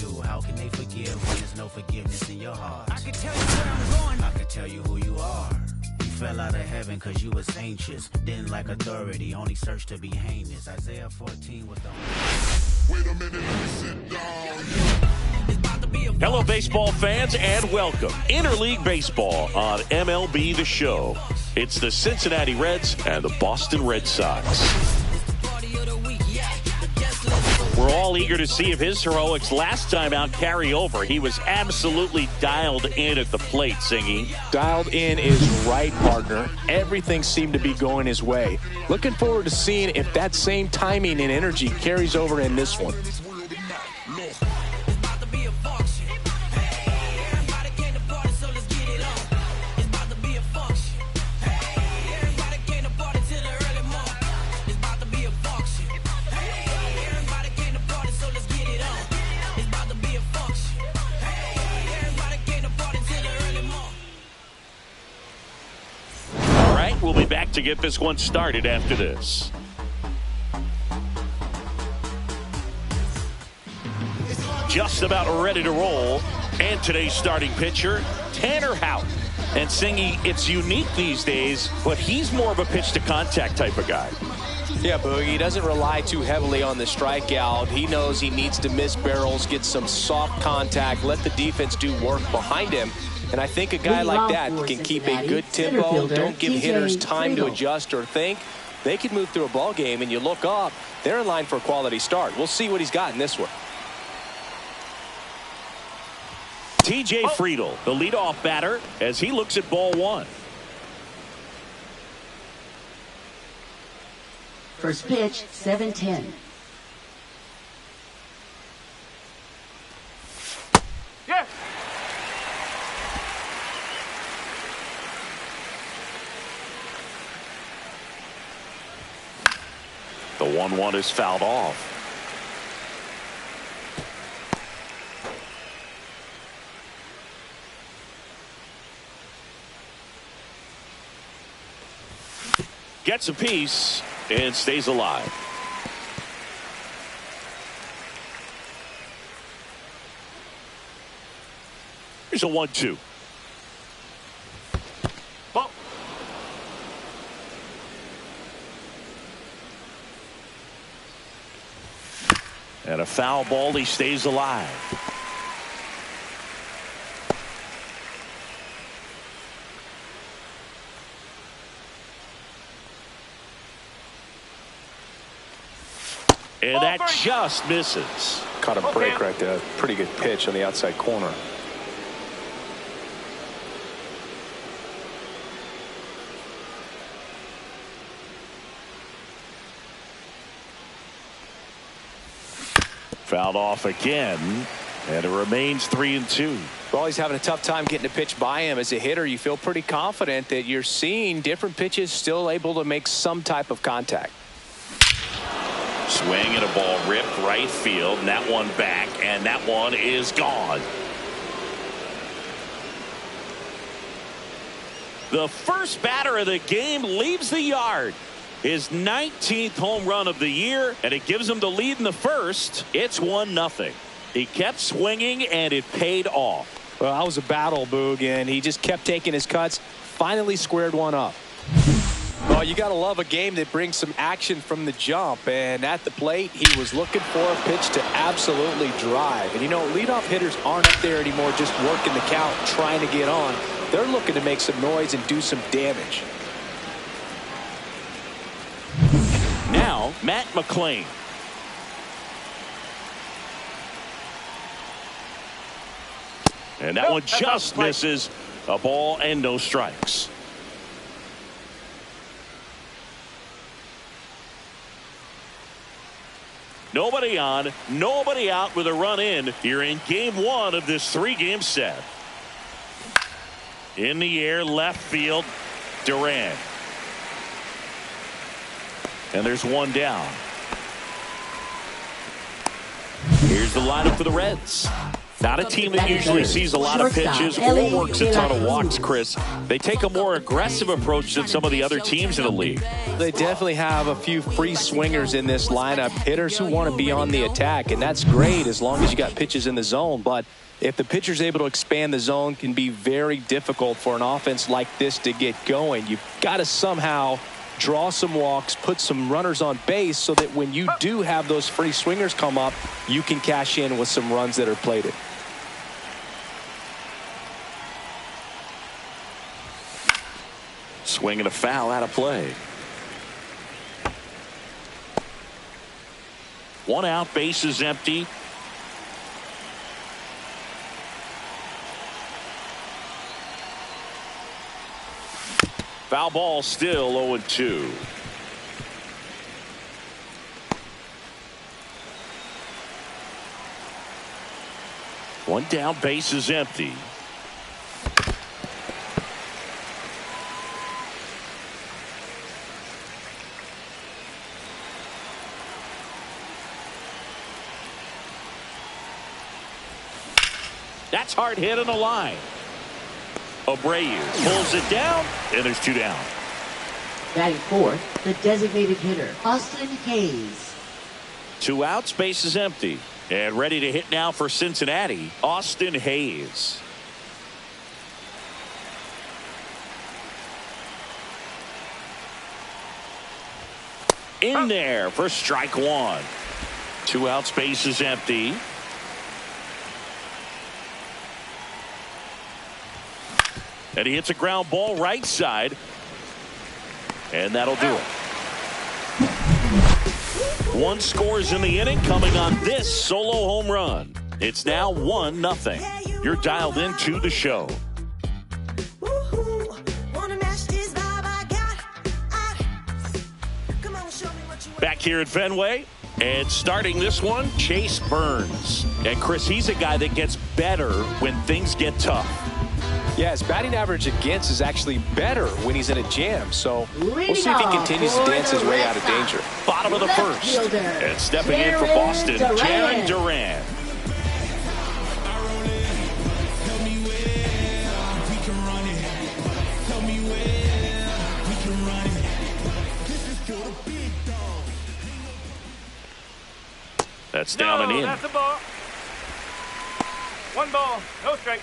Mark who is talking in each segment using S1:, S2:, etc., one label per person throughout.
S1: you. How can they forgive when there's no forgiveness in your heart? I can tell you where I'm going. I can tell you who you are. You fell out of heaven cause you was anxious. Didn't like authority, only searched to be heinous. Isaiah 14 was the...
S2: Wait a minute, let me sit down.
S3: Hello, baseball fans, and welcome. Interleague Baseball on MLB The Show. It's the Cincinnati Reds and the Boston Red Sox. We're all eager to see if his heroics last time out carry over. He was absolutely dialed in at the plate, singing.
S4: Dialed in is right, partner. Everything seemed to be going his way. Looking forward to seeing if that same timing and energy carries over in this one.
S3: We'll be back to get this one started after this. Just about ready to roll. And today's starting pitcher, Tanner Houck. And singing, it's unique these days, but he's more of a pitch-to-contact type of guy.
S4: Yeah, Boogie, he doesn't rely too heavily on the strikeout. He knows he needs to miss barrels, get some soft contact, let the defense do work behind him. And I think a guy like that can keep a good tempo, don't give hitters time to adjust or think. They can move through a ball game, and you look up, they're in line for a quality start. We'll see what he's got in this one.
S3: TJ Friedl, the leadoff batter, as he looks at ball one.
S5: First pitch, 7-10.
S3: Yeah. The 1-1 is fouled off. Gets a piece and stays alive. Here's a 1-2. And a foul ball, he stays alive. And that just misses.
S4: Caught a break right there. Pretty good pitch on the outside corner.
S3: Fouled off again, and it remains 3-2.
S4: Well, he's having a tough time getting a pitch by him. As a hitter, you feel pretty confident that you're seeing different pitches still able to make some type of contact.
S3: Swing and a ball ripped right field, and that one back, and that one is gone. The first batter of the game leaves the yard. His 19th home run of the year, and it gives him the lead in the first. It's 1-0. He kept swinging, and it paid off.
S4: Well, that was a battle, Boog, and he just kept taking his cuts. Finally squared one up. Well, you got to love a game that brings some action from the jump. And at the plate, he was looking for a pitch to absolutely drive. And, you know, leadoff hitters aren't up there anymore just working the count, trying to get on. They're looking to make some noise and do some damage.
S3: Now, Matt McClain. And that one just misses. A ball and no strikes. Nobody on, nobody out with a run in here in game one of this 3-game set. In the air, left field, Duran. And there's one down. Here's the lineup for the Reds. Not a team that usually sees a lot of pitches or works a ton of walks, Chris. They take a more aggressive approach than some of the other teams in the league.
S4: They definitely have a few free swingers in this lineup, hitters who want to be on the attack, and that's great as long as you got pitches in the zone. But if the pitcher's able to expand the zone, can be very difficult for an offense like this to get going. You've got to somehow draw some walks, put some runners on base so that when you do have those free swingers come up, you can cash in with some runs that are plated.
S3: Swing and a foul out of play. One out, base is empty. Foul ball, still 0-2. One down, base is empty. That's hard hit on the line. Abreu pulls it down, and there's two down.
S5: Batting fourth, the designated hitter, Austin Hayes.
S3: Two outs, base is empty. And ready to hit now for Cincinnati, Austin Hayes. In there for strike one. Two outs, base is empty. And he hits a ground ball right side. And that'll do it. One scores in the inning coming on this solo home run. It's now 1-0. You're dialed into the show. Back here at Fenway. And starting this one, Chase Burns. And Chris, he's a guy that gets better when things get tough.
S4: Yeah, his batting average against is actually better when he's in a jam. So we'll see if he continues to dance his way out of danger.
S3: Bottom of the first. And stepping in for Boston, Jarren Duran. That's down and in.
S6: That's a ball. One ball, no strike.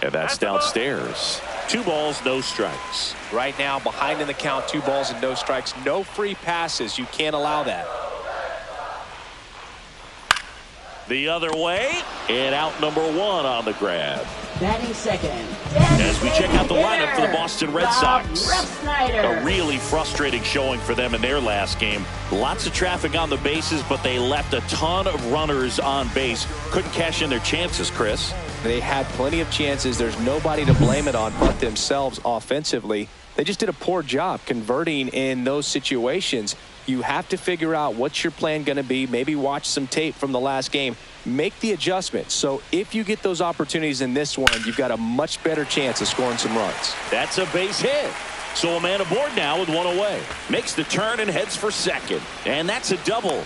S3: And that's downstairs. 2 balls, no strikes.
S4: Right now, behind in the count, 2 balls and no strikes. No free passes. You can't allow that.
S3: The other way, and out number 1 on the grab.
S5: Batting second,
S3: as we check out the lineup for the Boston Red Sox.
S5: A
S3: really frustrating showing for them in their last game. Lots of traffic on the bases, but they left a ton of runners on base. Couldn't cash in their chances, Chris.
S4: They had plenty of chances. There's nobody to blame it on but themselves offensively. They just did a poor job converting in those situations. You have to figure out what's your plan going to be. Maybe watch some tape from the last game. Make the adjustment. So if you get those opportunities in this one, you've got a much better chance of scoring some runs.
S3: That's a base hit. So a man aboard now with 1 away. Makes the turn and heads for second. And that's a double.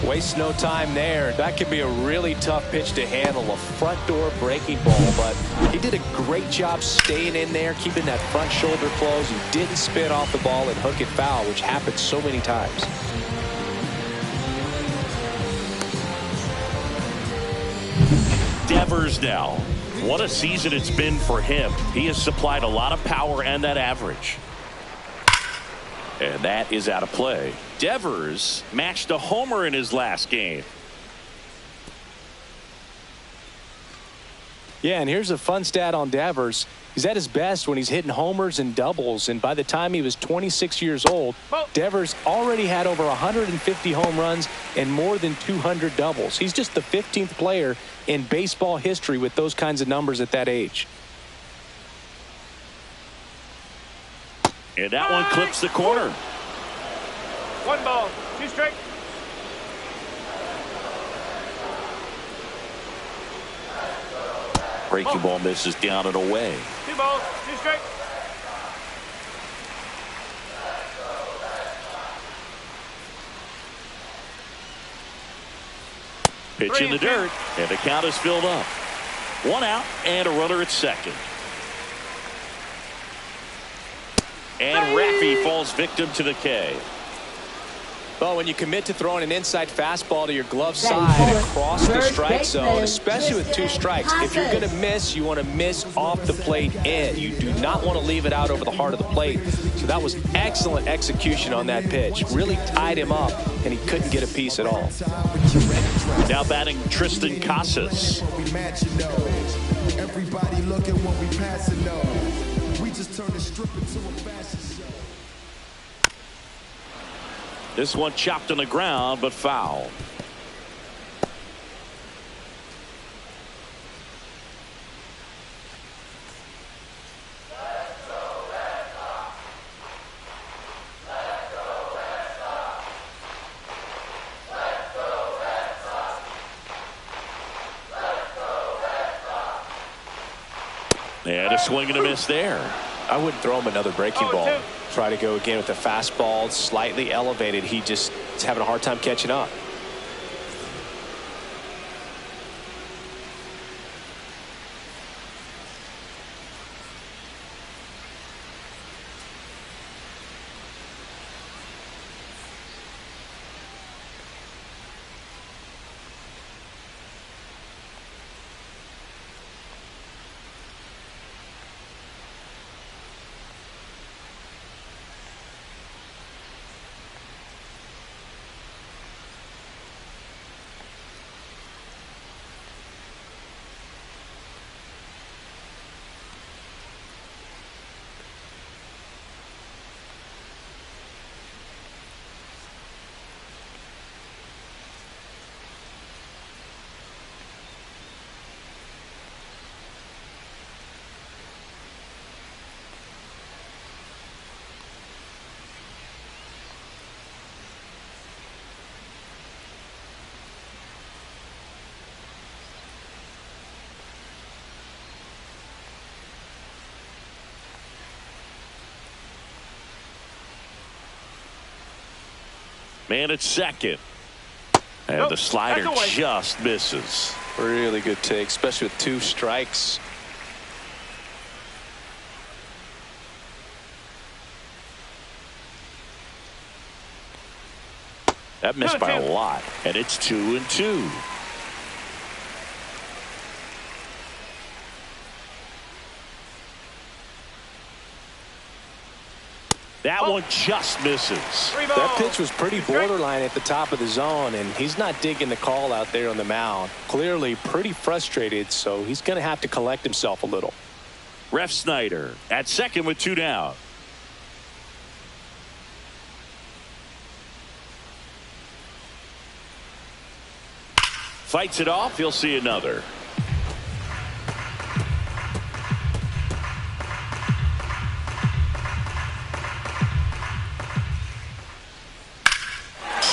S4: Waste no time there. That could be a really tough pitch to handle, a front door breaking ball, but he did a great job staying in there, keeping that front shoulder closed. He didn't spin off the ball and hook it foul, which happens so many times.
S3: Devers now. What a season it's been for him. He has supplied a lot of power and that average. And that is out of play. Devers matched a homer in his last game.
S4: Yeah, and here's a fun stat on Devers. He's at his best when he's hitting homers and doubles, and by the time he was 26 years old, Devers already had over 150 home runs and more than 200 doubles. He's just the 15th player in baseball history with those kinds of numbers at that age.
S3: And that one clips the corner.
S6: 1 ball, 2 strikes.
S3: Breaking ball misses down and away.
S6: 2 balls, 2 strikes.
S3: Pitch in the dirt, and the count is filled up. 1 out and a runner at second. And Raffy falls victim to the K.
S4: Well, when you commit to throwing an inside fastball to your glove side across the strike zone, especially with 2 strikes, if you're going to miss, you want to miss off the plate in. You do not want to leave it out over the heart of the plate. So that was excellent execution on that pitch. Really tied him up, and he couldn't get a piece at all.
S3: Now batting Tristan Casas.
S7: Everybody look at what we passing on. We just turned the strip into a fashion show.
S3: This one chopped on the ground, but foul. And a swing and a miss there.
S4: I wouldn't throw him another breaking ball. Try to go again with the fastball, slightly elevated. He just is having a hard time catching up.
S3: Man at second. And the slider just misses.
S4: Really good take, especially with 2 strikes.
S3: That missed by a lot. And it's 2-2. That one just misses.
S4: That pitch was pretty borderline at the top of the zone, and he's not digging the call out there on the mound. Clearly pretty frustrated, so he's going to have to collect himself a little.
S3: Ref Snyder at second with 2 down. Fights it off. He'll see another.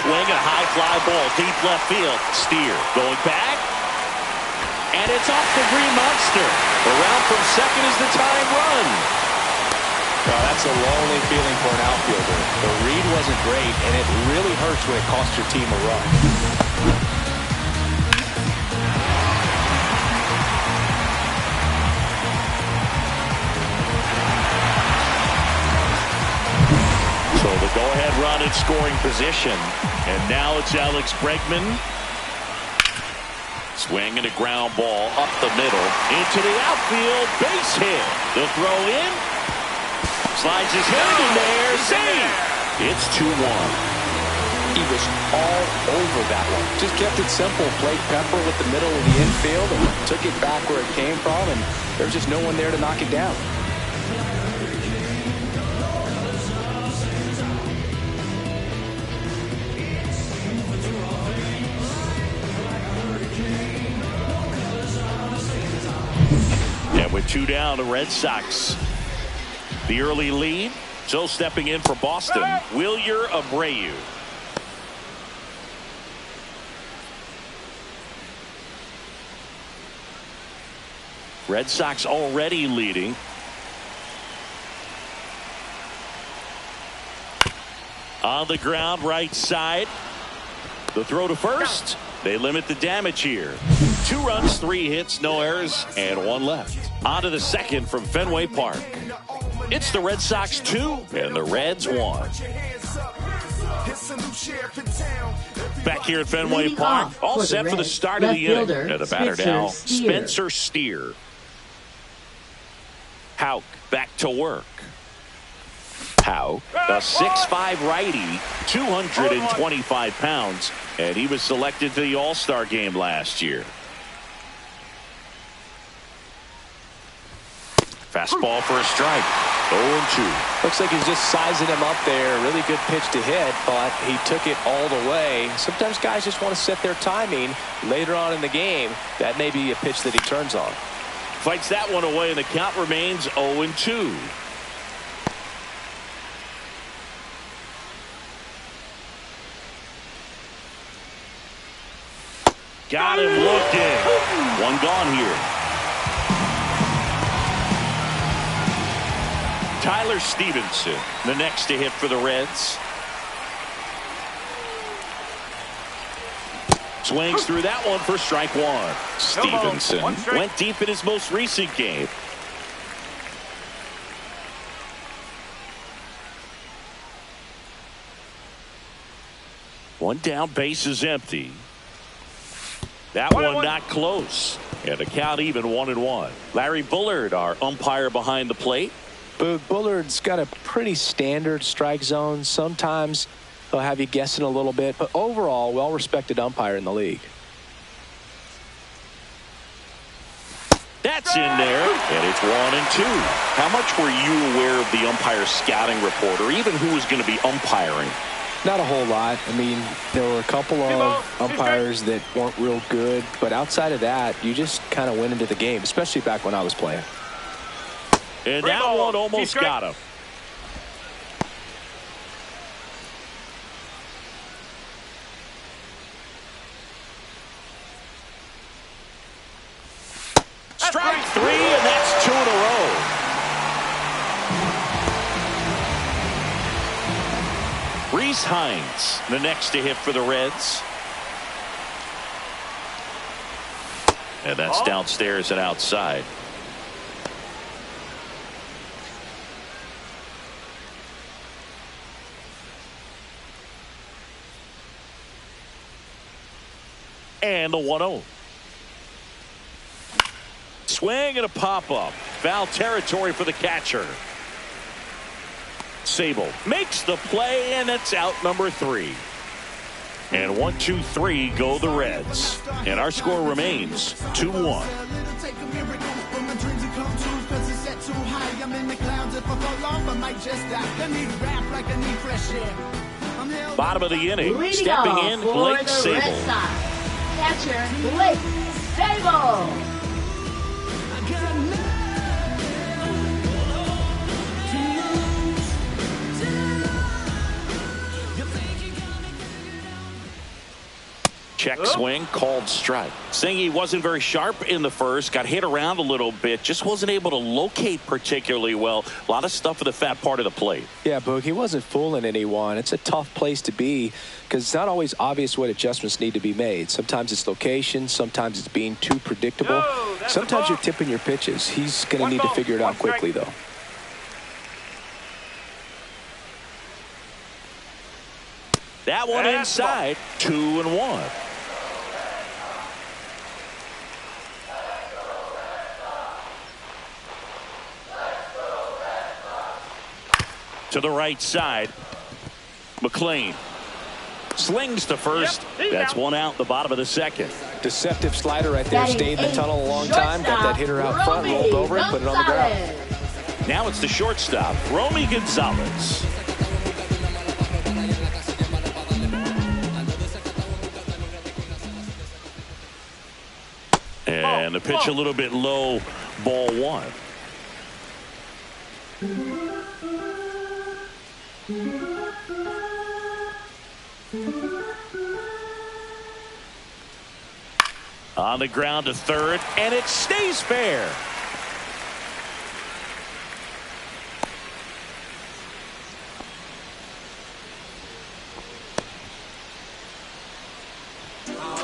S3: Swing, a high fly ball, deep left field. Steer going back. And it's off the Green Monster. Around from second is the tying run.
S4: Oh, that's a lonely feeling for an outfielder. The read wasn't great, and it really hurts when it costs your team a run.
S3: So the go-ahead run in scoring position. And now it's Alex Bregman. Swing and a ground ball up the middle. Into the outfield. Base hit. The throw in. Slides his hand in there. Save. It's 2-1.
S4: He was all over that one. Just kept it simple. Played pepper with the middle of the infield and took it back where it came from. And there's just no one there to knock it down.
S3: With 2 down, the Red Sox. The early lead. So stepping in for Boston, Wilyer Abreu. Red Sox already leading. On the ground, right side. The throw to first. They limit the damage here. 2 runs, 3 hits, no errors, and 1 left. On to the second from Fenway Park. It's the Red Sox 2 and the Reds 1. Back here at Fenway
S5: Leading
S3: Park,
S5: off
S3: all
S5: for
S3: set
S5: the
S3: for the
S5: Reds,
S3: start of the inning.
S5: left fielder,
S3: And the batter
S5: Spencer
S3: now,
S5: Steer.
S3: Spencer Steer. Houck back to work. Houck, a 6'5" righty, 225 pounds, and he was selected to the All-Star game last year. Fastball for a strike. 0-2.
S4: Looks like he's just sizing him up there. Really good pitch to hit, but he took it all the way. Sometimes guys just want to set their timing later on in the game. That may be a pitch that he turns on.
S3: Fights that one away, and the count remains 0-2. Got him looking. One gone here. Tyler Stevenson, the next to hit for the Reds. Swings through that one for strike 1. Stevenson went deep in his most recent game. One down, base is empty. That one not close. And the count even 1-1. Larry Bullard, our umpire behind the plate.
S4: Boog, Bullard's got a pretty standard strike zone. Sometimes he'll have you guessing a little bit, but overall, well-respected umpire in the league.
S3: That's in there, and it's 1-2. How much were you aware of the umpire scouting report, or even who was going to be umpiring?
S4: Not a whole lot. I mean, there were a couple of umpires that weren't real good, but outside of that, you just kind of went into the game, especially back when I was playing.
S3: And that one almost got him. Strike 3, and that's 2 in a row. Reese Hines, the next to hit for the Reds. And that's downstairs and outside. And the 1-0. Swing and a pop-up. Foul territory for the catcher. Sable makes the play, and it's out number 3. And 1, 2, 3 go the Reds. And our score remains 2-1. Bottom of the inning.
S5: Leading
S3: Stepping
S5: off
S3: in,
S5: for
S3: Blake
S5: the
S3: Sable.
S5: Red Sox, catcher Blake Sable.
S3: Check swing, called strike. Saying he wasn't very sharp in the first, got hit around a little bit, just wasn't able to locate particularly well. A lot of stuff for the fat part of the plate.
S4: Yeah, Boog, he wasn't fooling anyone. It's a tough place to be because it's not always obvious what adjustments need to be made. Sometimes it's location, sometimes it's being too predictable. Sometimes you're tipping your pitches. He's going to need to figure it out quickly, though.
S3: That one inside, 2-1. To the right side, McLean slings to first. That's one out in the bottom of the second.
S4: Deceptive slider right there. Stayed in the tunnel a long time. Got that hitter out front, rolled over it, put it on the ground.
S3: Now it's the shortstop, Romy Gonzalez. And the pitch a little bit low, ball 1. On the ground to third, and it stays fair.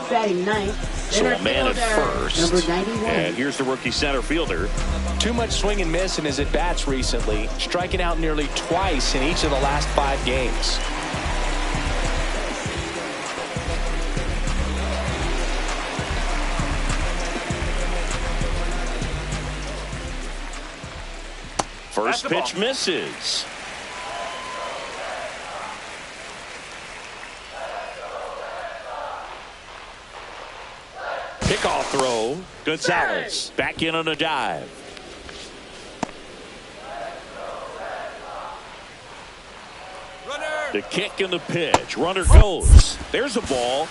S5: Batting ninth.
S3: So a man at first.
S5: Number 91.
S3: And here's the rookie center fielder.
S4: Too much swing and miss in his at-bats recently, striking out nearly twice in each of the last 5 games.
S3: First pitch misses. Pickoff throw. Gonzalez back in on a dive. The kick and the pitch. Runner goes. There's a ball.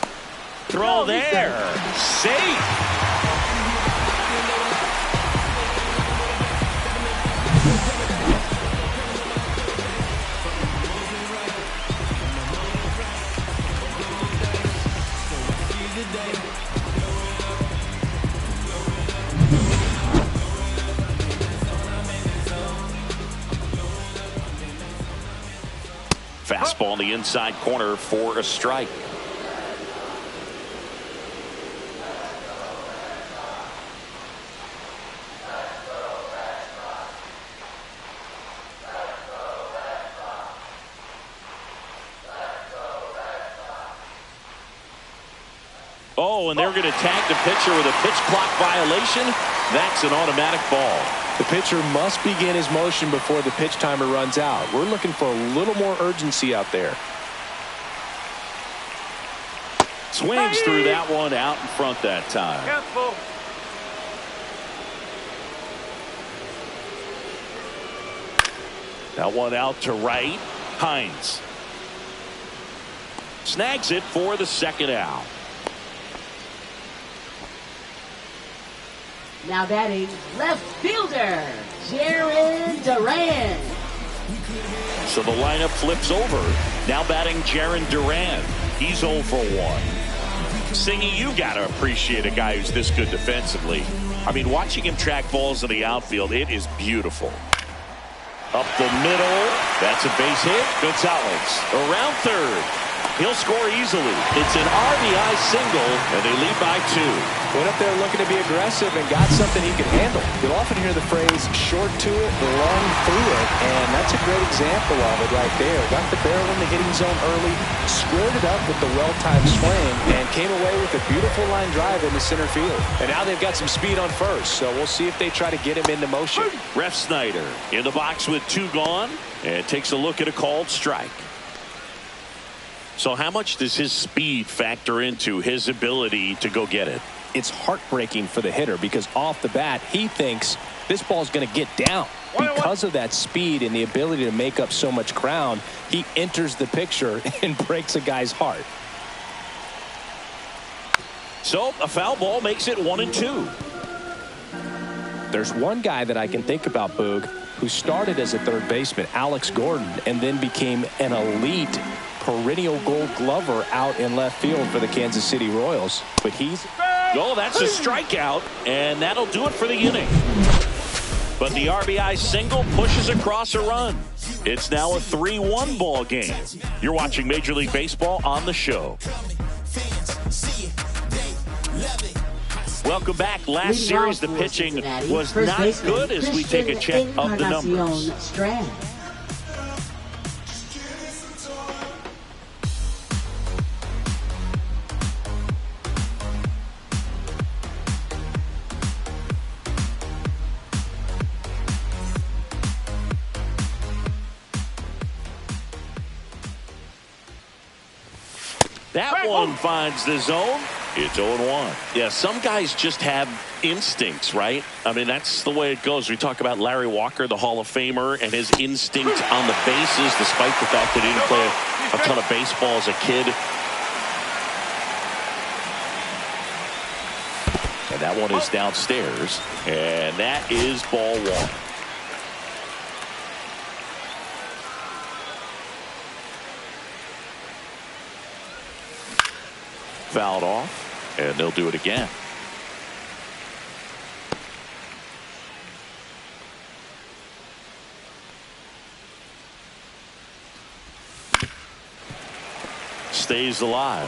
S3: Throw there. Safe. Fastball in the inside corner for a strike. Oh, and they're going to tag the pitcher with a pitch clock violation. That's an automatic ball.
S4: The pitcher must begin his motion before the pitch timer runs out. We're looking for a little more urgency out there.
S3: Swings through that one out in front that time.
S6: Careful.
S3: That one out to right. Hines snags it for the second out.
S5: Now batting left fielder, Jaron Duran.
S3: So the lineup flips over. Now batting Jaron Duran. He's 0 for 1. Singy, you got to appreciate a guy who's this good defensively. I mean, watching him track balls in the outfield, it is beautiful. Up the middle. That's a base hit. Gonzalez around third. He'll score easily. It's an RBI single, and they lead by 2.
S4: Went up there looking to be aggressive and got something he could handle. You'll often hear the phrase short to it, long through it, and that's a great example of it right there. Got the barrel in the hitting zone early, squared it up with the well-timed swing, and came away with a beautiful line drive into center field. And now they've got some speed on first, so we'll see if they try to get him into motion.
S3: Ref Snyder in the box with 2 gone and takes a look at a called strike. So how much does his speed factor into his ability to go get it?
S4: It's heartbreaking for the hitter because off the bat he thinks this ball's going to get down. Because of that speed and the ability to make up so much ground, he enters the picture and breaks a guy's heart.
S3: So a foul ball makes it 1-2.
S4: There's one guy that I can think about, Boog, who started as a third baseman, Alex Gordon, and then became an elite perennial Gold Glover out in left field for the Kansas City Royals. But he's...
S3: Oh, that's a strikeout, and that'll do it for the inning. But the RBI single pushes across a run. It's now a 3-1 ball game. You're watching Major League Baseball on the show. Welcome back. Last series, the pitching was not good as we take a check of the numbers. That one finds the zone. It's 0-1. Yeah, some guys just have instincts, right? I mean, that's the way it goes. We talk about Larry Walker, the Hall of Famer, and his instinct on the bases, despite the fact that he didn't play a ton of baseball as a kid. And that one is downstairs, and that is ball 1. Fouled off, and they'll do it again. Stays alive.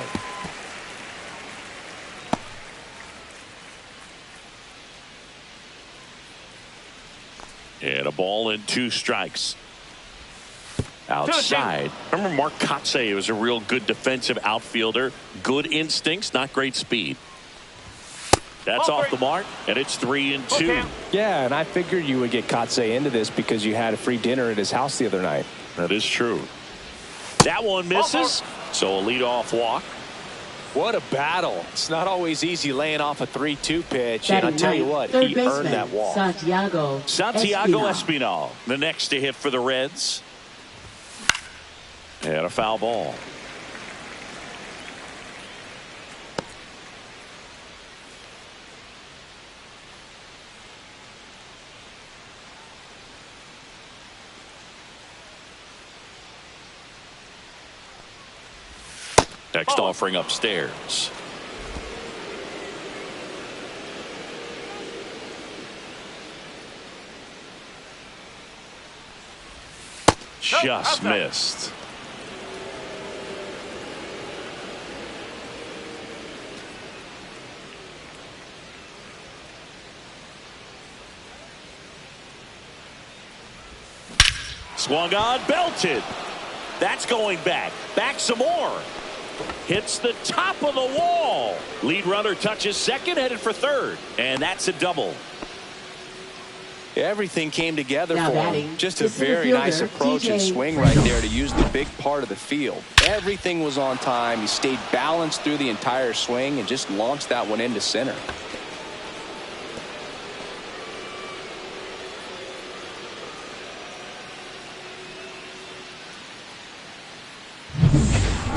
S3: And a ball and 2 strikes. Outside. Remember Mark Kotsay was a real good defensive outfielder. Good instincts, not great speed. That's off the mark, and it's 3-2.
S4: Yeah, and I figured you would get Kotsay into this because you had a free dinner at his house the other night.
S3: That is true. That one misses, so a leadoff walk.
S4: What a battle. It's not always easy laying off a 3-2 pitch, and I'll tell you what,
S5: third
S4: he earned that walk.
S5: Santiago
S3: Espinal, the next to hit for the Reds. And a foul ball. Next offering upstairs. Just missed. Swung on, belted. That's going back. Back some more. Hits the top of the wall. Lead runner touches second, headed for third. And that's a double.
S4: Everything came together
S5: Now
S4: for
S5: batting,
S4: him. Just a
S5: the center
S4: very nice
S5: fielder,
S4: approach and
S5: TJ
S4: swing
S5: Friedel.
S4: right there to use the big part of the field. Everything was on time. He stayed balanced through the entire swing and just launched that one into center.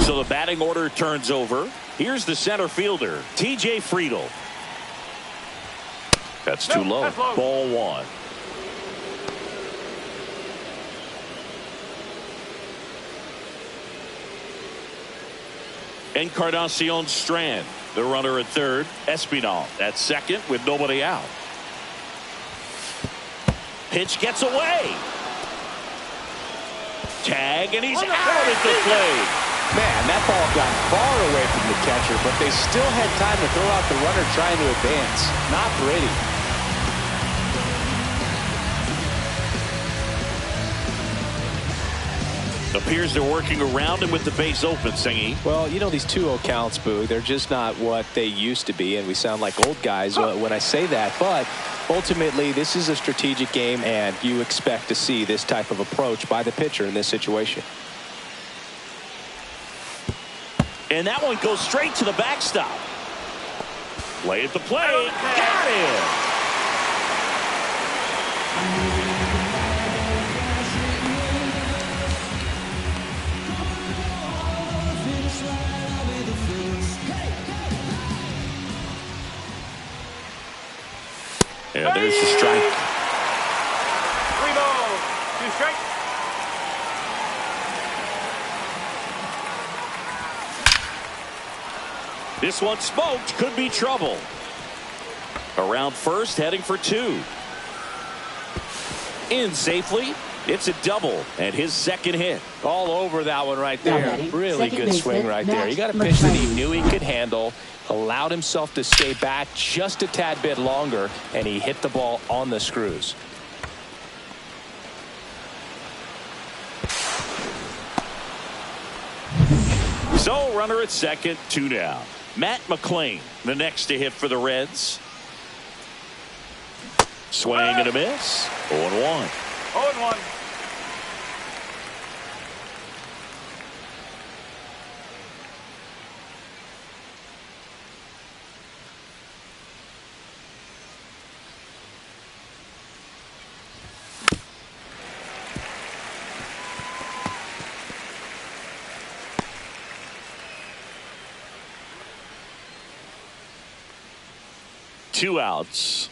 S3: So the batting order turns over. Here's the center fielder, TJ Friedel. That's too low.
S6: That's low.
S3: Ball 1. Encarnacion Strand, the runner at third. Espinal at second with nobody out. Pitch gets away. Tag, and he's out at the plate.
S4: Man, that ball got far away from the catcher, but they still had time to throw out the runner trying to advance. Not pretty.
S3: Appears they're working around him with the base open, Singy.
S4: Well, you know, these 2-0 counts, Boo, they're just not what they used to be, and we sound like old guys when I say that. But ultimately, this is a strategic game, and you expect to see this type of approach by the pitcher in this situation.
S3: And that one goes straight to the backstop. Play at the plate. Got him. And there's the strike.
S6: 3 balls, 2 strikes.
S3: This one smoked. Could be trouble. Around first, heading for 2. In safely. It's a double and his second hit.
S4: All over that one right there. Really good swing right there. He got a
S5: Matt
S4: pitch that he
S5: McClane.
S4: knew he could handle, allowed himself to stay back just a tad bit longer, and he hit the ball on the screws.
S3: So runner at second, 2 down. Matt McClane, the next to hit for the Reds. Swing and a miss. 0-1.
S6: 0-1.
S3: Two outs.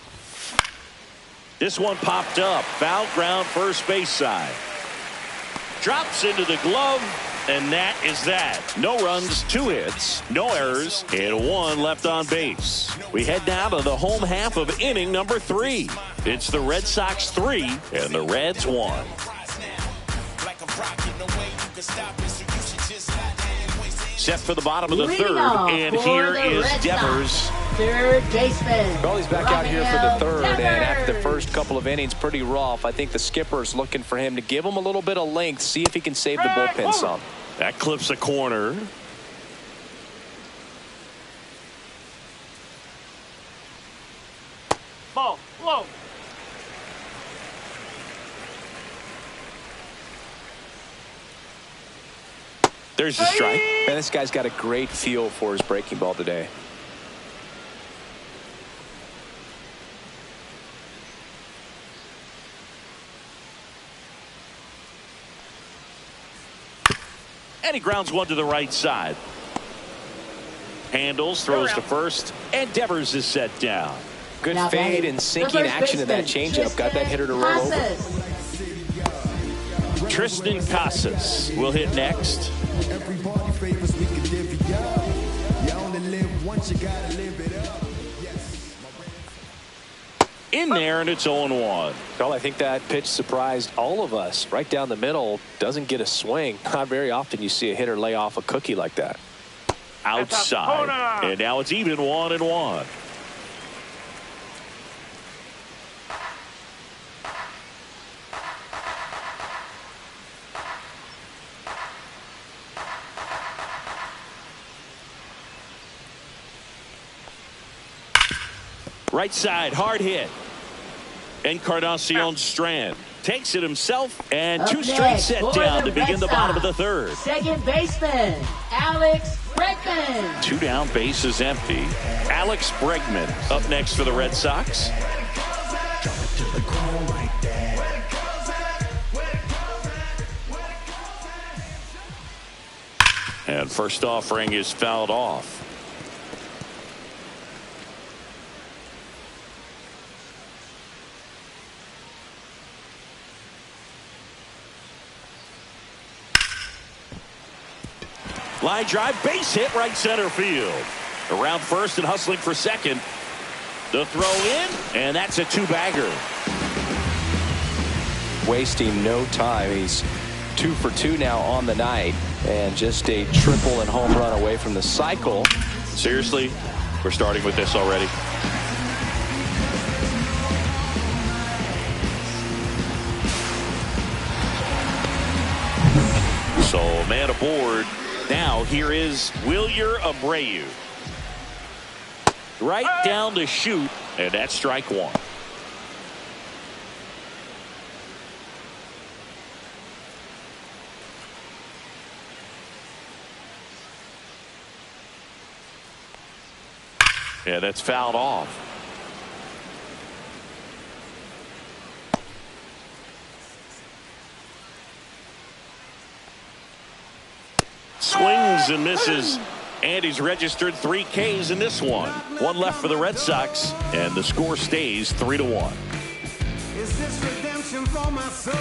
S3: This one popped up. Foul ground first base side. Drops into the glove, and that is that. No runs, 2 hits, no errors, and 1 left on base. We head now to the home half of inning number 3. It's the Red Sox 3 and the Reds 1. Set for the bottom of the
S5: Leading
S3: third,
S5: off
S3: and
S5: for
S3: here
S5: the
S3: is
S5: Red
S3: Devers.
S5: Sox, third baseman.
S4: Well, he's back out here for the third, and after the first couple of innings, pretty rough. I think the skipper's looking for him to give him a little bit of length, see if he can save the bullpen some.
S3: That clips a corner.
S6: Ball, low.
S3: There's the strike.
S4: Man, this guy's got a great feel for his breaking ball today.
S3: And he grounds one to the right side. Handles, throws to first, and Devers is set down.
S4: Good fade and sinking action of that changeup. Got that hitter to roll over.
S3: Tristan Casas will hit next.
S7: Everybody favors we can divvy up. You only live once, you gotta live it up.
S3: In there, and it's 0-1.
S4: Well, I think that pitch surprised all of us. Right down the middle, doesn't get a swing. Not very often you see a hitter lay off a cookie like that.
S3: Outside, and now it's even 1-1. Right side, hard hit. Encarnacion Strand takes it himself, and two straight set down to begin the bottom of the third.
S5: Second baseman, Alex Bregman.
S3: Two down, bases empty. Alex Bregman up next for the Red Sox. And first offering is fouled off. Line drive, base hit, right center field. Around first and hustling for second. The throw in, and that's a two-bagger.
S4: Wasting no time. He's 2 for 2 now on the night, and just a triple and home run away from the cycle.
S3: Seriously, we're starting with this already. So, man aboard. Now, here is Wilyer Abreu. Right down to shoot, and that's strike one. Yeah, that's fouled off. Swings and misses, and he's registered 3 Ks in this one. One left for the Red Sox, and the score stays 3-1.
S2: Is this redemption for my soul?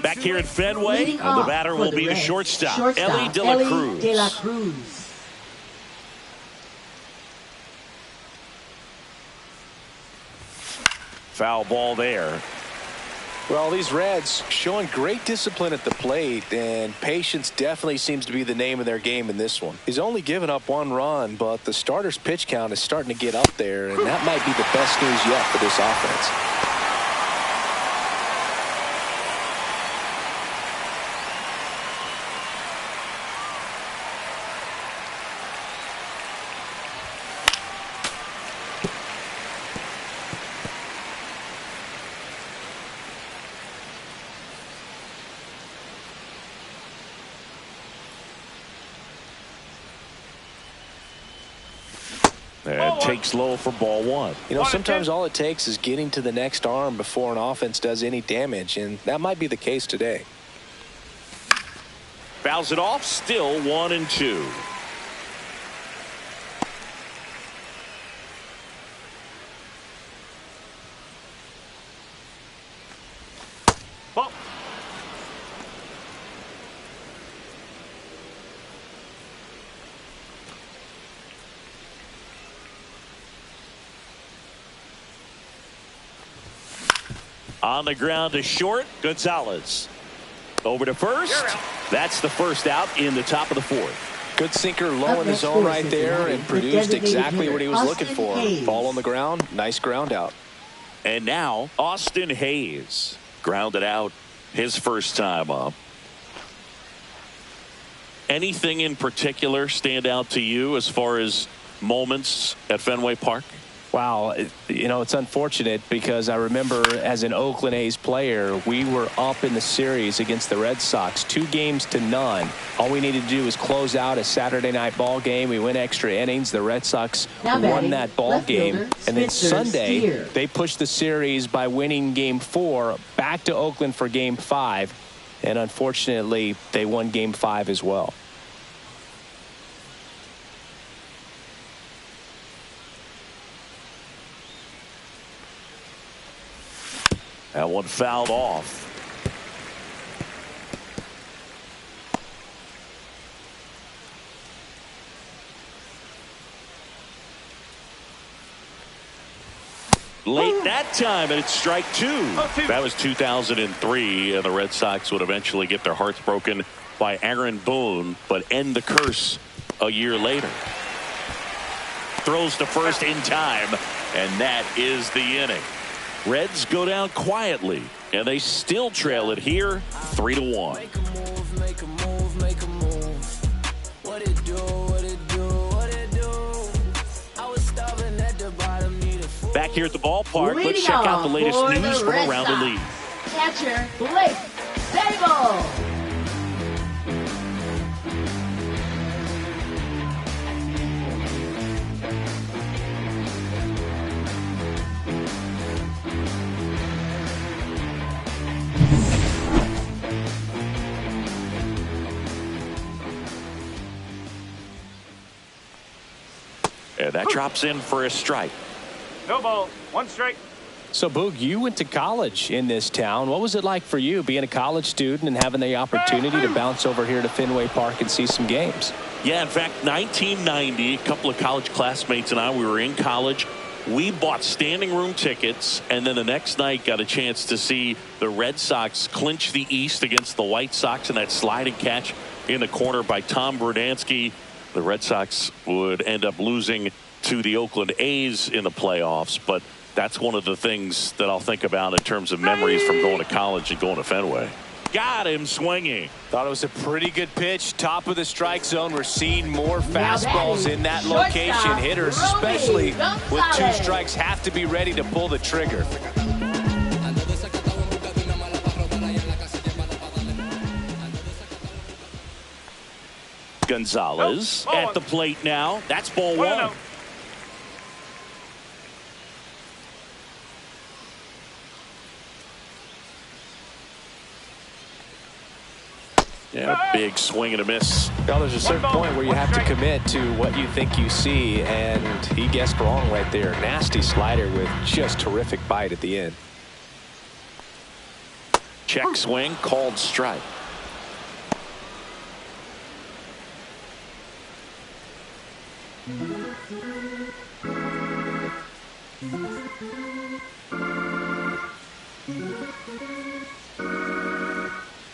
S3: Back here at Fenway, and the batter will be the shortstop, Ellie De La Cruz. Foul ball there.
S4: Well, these Reds showing great discipline at the plate, and patience definitely seems to be the name of their game in this one. He's only given up 1 run, but the starter's pitch count is starting to get up there, and that might be the best news yet for this offense.
S3: And takes low for ball one.
S4: You know, sometimes all it takes is getting to the next arm before an offense does any damage, and that might be the case today.
S3: Fouls it off, still 1-2.
S6: Ball.
S3: On the ground to short, Gonzalez. Over to first. That's the first out in the top of the fourth.
S4: Good sinker low in the zone right there and produced exactly what he was looking for. Ball on the ground. Nice ground out.
S3: And now Austin Hayes grounded out his first time up. Anything in particular stand out to you as far as moments at Fenway Park?
S4: Wow, you know, it's unfortunate because I remember as an Oakland A's player, we were up in the series against the Red Sox 2-0. All we needed to do was close out a Saturday night ball game. We went extra innings. The Red Sox won that ball game. And then Sunday, they pushed the series by winning Game 4 back to Oakland for Game 5. And unfortunately, they won Game 5 as well.
S3: That one fouled off. Late that time, and it's strike 2. That was 2003, and the Red Sox would eventually get their hearts broken by Aaron Boone, but end the curse a year later. Throws to first in time, and that is the inning. Reds go down quietly, and they still trail it here 3-1.
S8: Make a move, make a move, make a move. What it do, what it do, what it do. I was starving at the bottom, need a
S3: Back here at the ballpark, let's
S5: Leading
S3: check out the latest
S5: off for
S3: news
S5: the
S3: from
S5: Red
S3: around the
S5: Sox.
S3: league.
S5: Catcher Blake Snell.
S3: And that drops in for a strike.
S6: No ball. 1 strike.
S4: So, Boog, you went to college in this town. What was it like for you being a college student and having the opportunity to bounce over here to Fenway Park and see some games?
S3: Yeah, in fact, 1990, a couple of college classmates and I, we were in college. We bought standing room tickets, and then the next night got a chance to see the Red Sox clinch the East against the White Sox in that sliding catch in the corner by Tom Brudansky. The Red Sox would end up losing to the Oakland A's in the playoffs, but that's one of the things that I'll think about in terms of memories from going to college and going to Fenway. Got him swinging.
S4: Thought it was a pretty good pitch. Top of the strike zone. We're seeing more fastballs in that location. Hitters, especially with 2 strikes, have to be ready to pull the trigger.
S3: Gonzalez at the plate now. That's ball 1. Yeah, big swing and a miss.
S4: Well, there's a certain point where you have to commit to what you think you see, and he guessed wrong right there. Nasty slider with just terrific bite at the end.
S3: Check swing, called strike.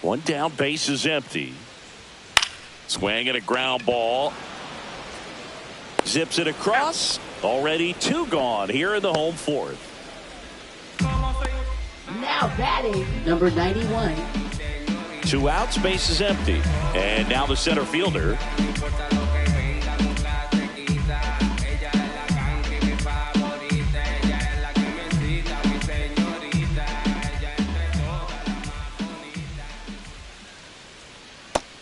S3: One down, base is empty. Swing and a ground ball. Zips it across. Already 2 gone here in the home 4th.
S5: Now batting, number 91.
S3: 2 outs, base is empty. And now the center fielder.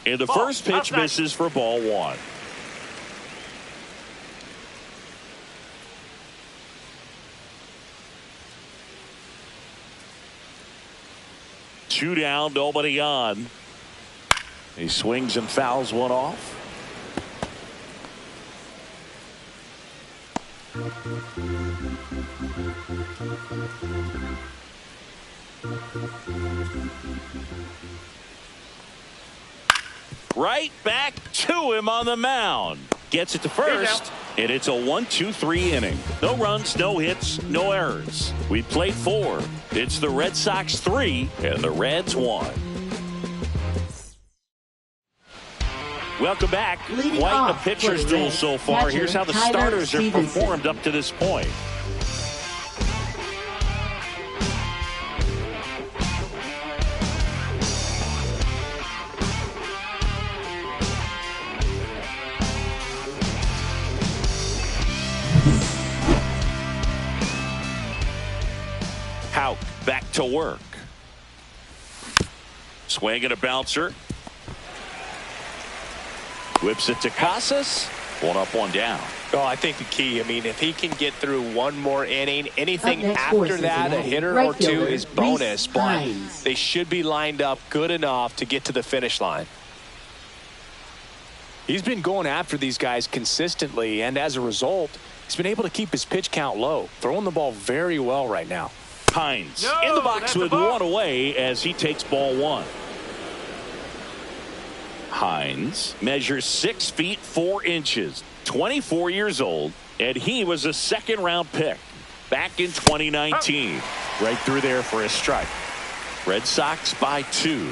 S3: And the first pitch misses for ball 1. Two down, nobody on. He swings and fouls one off. Right back to him on the mound. Gets it to first, and it's a 1-2-3 inning. No runs, no hits, no errors. We played 4. It's the Red Sox 3 and the Reds 1. Welcome back.
S5: Leading
S3: Quite a
S5: off
S3: pitcher's
S5: for the
S3: duel
S5: Reds,
S3: so far.
S5: catcher
S3: Here's how the
S5: Tyler
S3: starters have
S5: Stevenson.
S3: performed up to this point. Houck back to work. Swing and a bouncer. Whips it to Casas. One up, one down.
S4: Oh, I think the key, I mean, if he can get through one more inning, anything
S5: Up next for
S4: after that, a
S5: Cincinnati,
S4: hitter
S5: right
S4: or two
S5: fielder,
S4: is bonus,
S5: Reese
S4: but
S5: Hines.
S4: they should be lined up good enough to get to the finish line. He's been going after these guys consistently, and as a result, he's been able to keep his pitch count low, throwing the ball very well right now.
S3: Hines
S6: No,
S3: in the box
S6: that's a
S3: with
S6: ball.
S3: one away as he takes ball one. Hines measures 6 feet 4 inches, 24 years old, and he was a second-round pick back in 2019.
S4: Right through there for a strike.
S3: Red Sox by 2.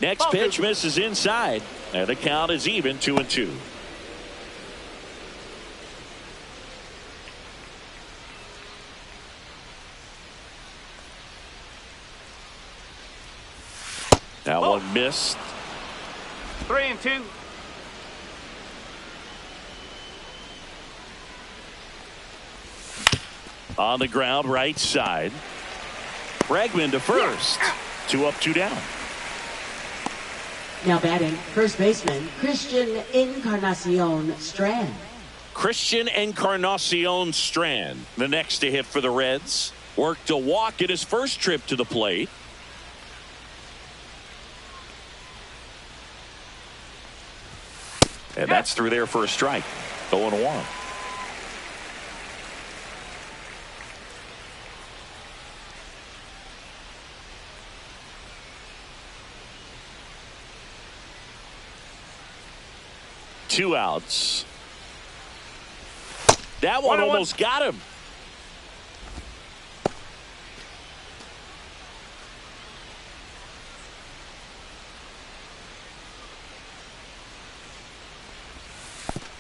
S3: Next pitch misses inside, and the count is even 2-2. That one missed.
S6: 3-2.
S3: On the ground, right side. Bregman to first. 2 up, 2 down.
S5: Now batting, first baseman Christian Encarnacion Strand.
S3: Christian Encarnacion Strand, the next to hit for the Reds. Worked a walk in his first trip to the plate. And that's through there for a strike. 0-1. Two outs. That one almost got him.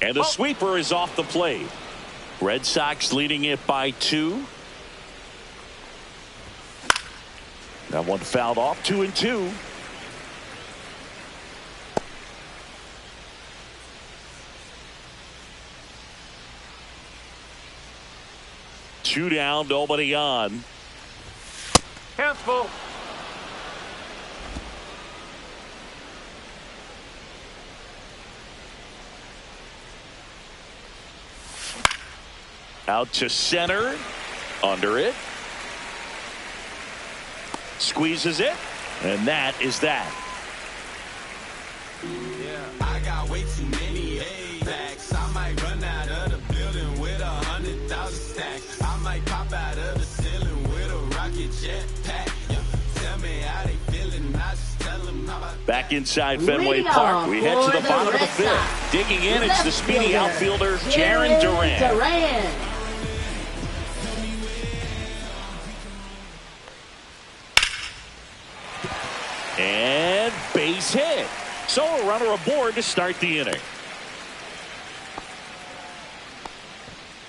S3: And the sweeper is off the plate. Red Sox leading it by 2. That one fouled off. 2-2. Two down, nobody on.
S6: Count's full.
S3: Out to center. Under it. Squeezes it. And that is that.
S2: I got way too many facts. I might run out of the building with 100,000 stacks. I might pop out of the ceiling with a rocket jet pack. Tell me how they feeling. I just tell them how about
S3: Back inside Fenway
S5: Leading
S3: Park.
S5: off
S3: We head to
S5: for
S3: the
S5: the
S3: bottom of the
S5: Red
S3: fifth.
S5: Sox,
S3: Digging in, it's the
S5: left
S3: speedy
S5: fielder,
S3: outfielder, Jaron Duran.
S5: Duran.
S3: And base hit. So a runner aboard to start the inning.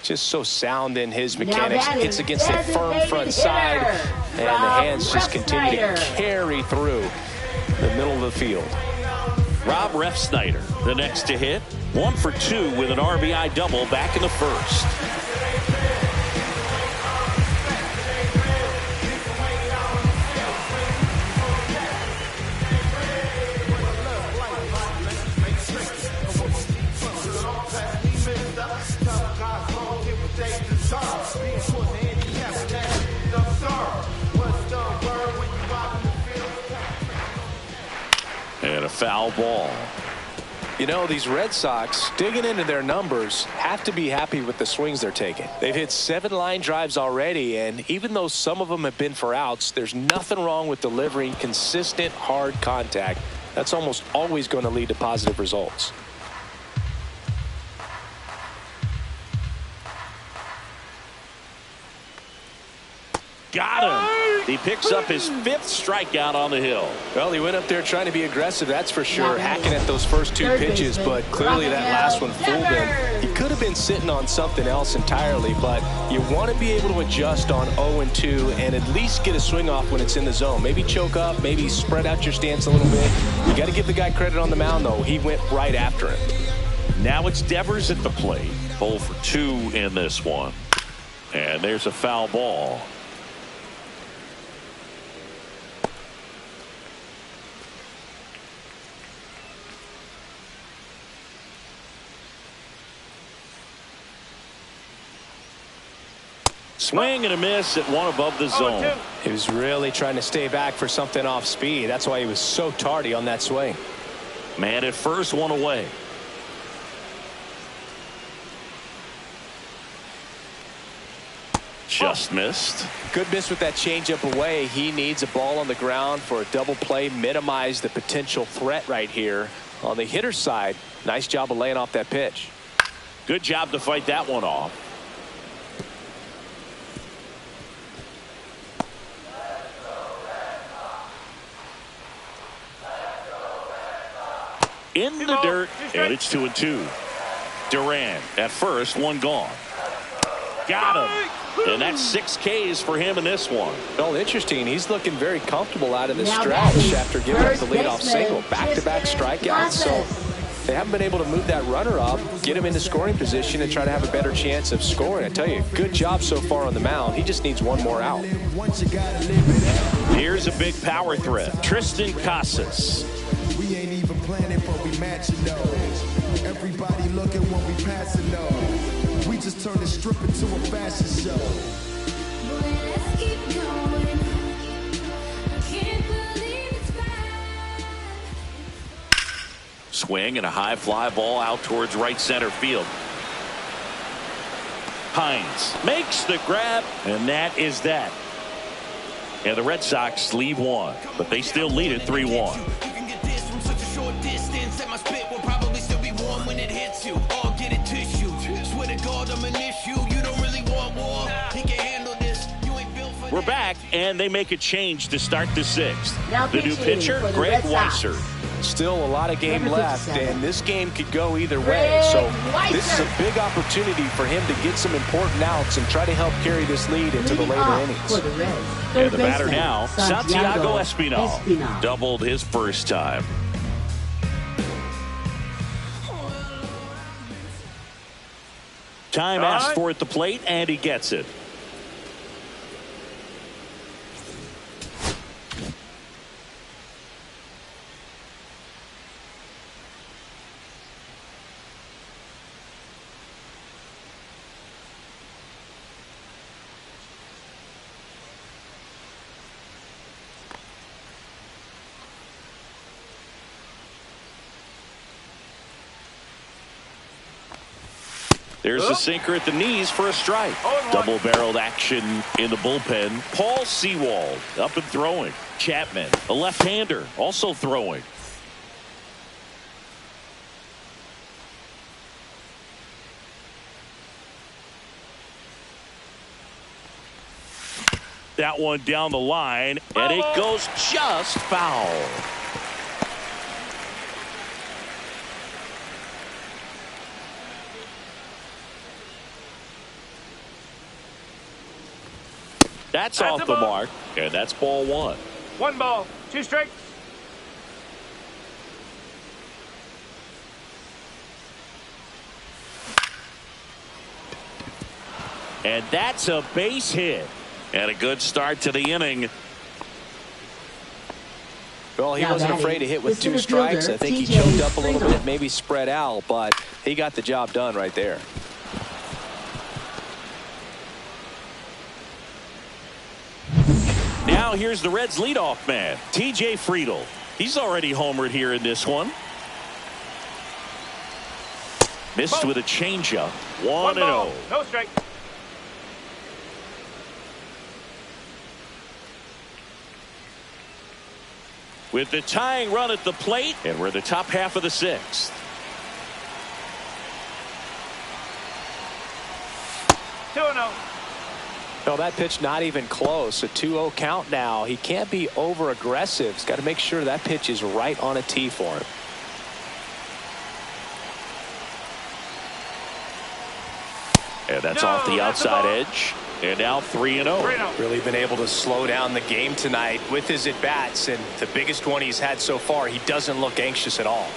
S4: Just so sound in his
S5: Now
S4: mechanics.
S5: batting,
S4: It's against that firm front
S5: designated
S4: side,
S5: hitter,
S4: and the
S5: Rob
S4: hands just continue to
S5: Refsnyder.
S4: carry through the middle of the field.
S3: Rob Refsnyder, the next to hit. 1 for 2 with an RBI double back in the first. And a foul ball.
S4: You know, these Red Sox, digging into their numbers, have to be happy with the swings they're taking. They've hit 7 line drives already, and even though some of them have been for outs, there's nothing wrong with delivering consistent, hard contact That's almost always going to lead to positive results.
S3: Got him. He picks up his 5th strikeout on the hill.
S4: Well, he went up there trying to be aggressive, that's for sure, hacking at those first 2 pitches, but clearly that last one fooled him. He could have been sitting on something else entirely, but you want to be able to adjust on 0-2 and at least get a swing off when it's in the zone. Maybe choke up, maybe spread out your stance a little bit. You got to give the guy credit on the mound, though. He went right after him.
S3: Now it's Devers at the plate. 0 for 2 in this one. And there's a foul ball. Swing and a miss at 1 above the zone.
S4: He was really trying to stay back for something off speed. That's why he was so tardy on that swing.
S3: Man at first, 1 away. Just missed.
S4: Good miss with that changeup away. He needs a ball on the ground for a double play. Minimize the potential threat right here. On the hitter's side, nice job of laying off that pitch.
S3: Good job to fight that one off. In the dirt, and it's 2-2. Duran at first, 1 gone. Got him. And that's 6 Ks for him in this one.
S4: Well, interesting. He's looking very comfortable out of the stretch after giving up the leadoff single. Back-to-back strikeouts. So they haven't been able to move that runner up, get him into scoring position, and try to have a better chance of scoring. I tell you, good job so far on the mound. He just needs 1 more out.
S3: Here's a big power threat. Tristan Casas.
S7: We ain't even planning, but we matching those. Everybody looking when we passing those. We just turned the strip into a fashion show.
S9: Boy, let's keep going. I can't believe it's fine.
S3: Swing and a high fly ball out towards right center field. Hines makes the grab, and that is that. And the Red Sox leave 1, but they still lead it 3-1. We're back, and they make a change to start the 6th. The new pitcher, Greg Weisser.
S4: Still a lot of game left, and this game could go either way. So this is a big opportunity for him to get some important outs and try to help carry this lead into the later innings.
S3: And the batter now, Santiago Espinal. Doubled his first time. Time asked for at the plate, and he gets it. There's a sinker at the knees for a strike. Double-barreled action in the bullpen. Paul Sewald up and throwing. Chapman, a left-hander, also throwing. That one down the line, and it goes just foul. That's off the mark, and that's ball 1.
S6: 1 ball, 2 strikes.
S3: And that's a base hit. And a good start to the inning.
S4: Well, he wasn't afraid to hit with 2 strikes. I think he choked up a little bit, maybe spread out, but he got the job done right there.
S3: Now here's the Reds leadoff man, TJ Friedl. He's already homered here in this one. Missed with a changeup. 1-0.
S6: No strike.
S3: with the tying run at the plate, and we're the top half of the sixth.
S6: 2-0.
S4: No, that pitch not even close. A 2-0 count now. He can't be over aggressive. He's got to make sure that pitch is right on a tee for him.
S3: And that's off the outside edge. And now 3-0.
S4: Really been able to slow down the game tonight with his at-bats, and the biggest one he's had so far, he doesn't look anxious at all.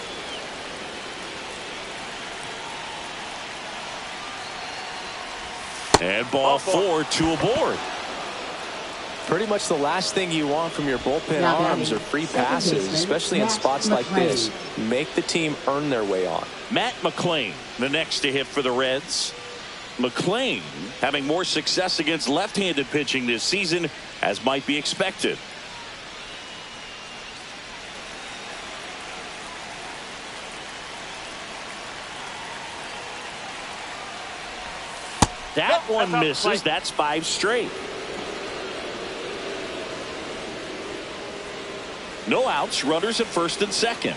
S3: And ball 4, 2 aboard.
S4: Pretty much the last thing you want from your bullpen arms are free passes, especially in spots like this. Make the team earn their way on.
S3: Matt McClain, the next to hit for the Reds. McClain having more success against left-handed pitching this season, as might be expected. That one misses. That's 5 straight. No outs, runners at first and second.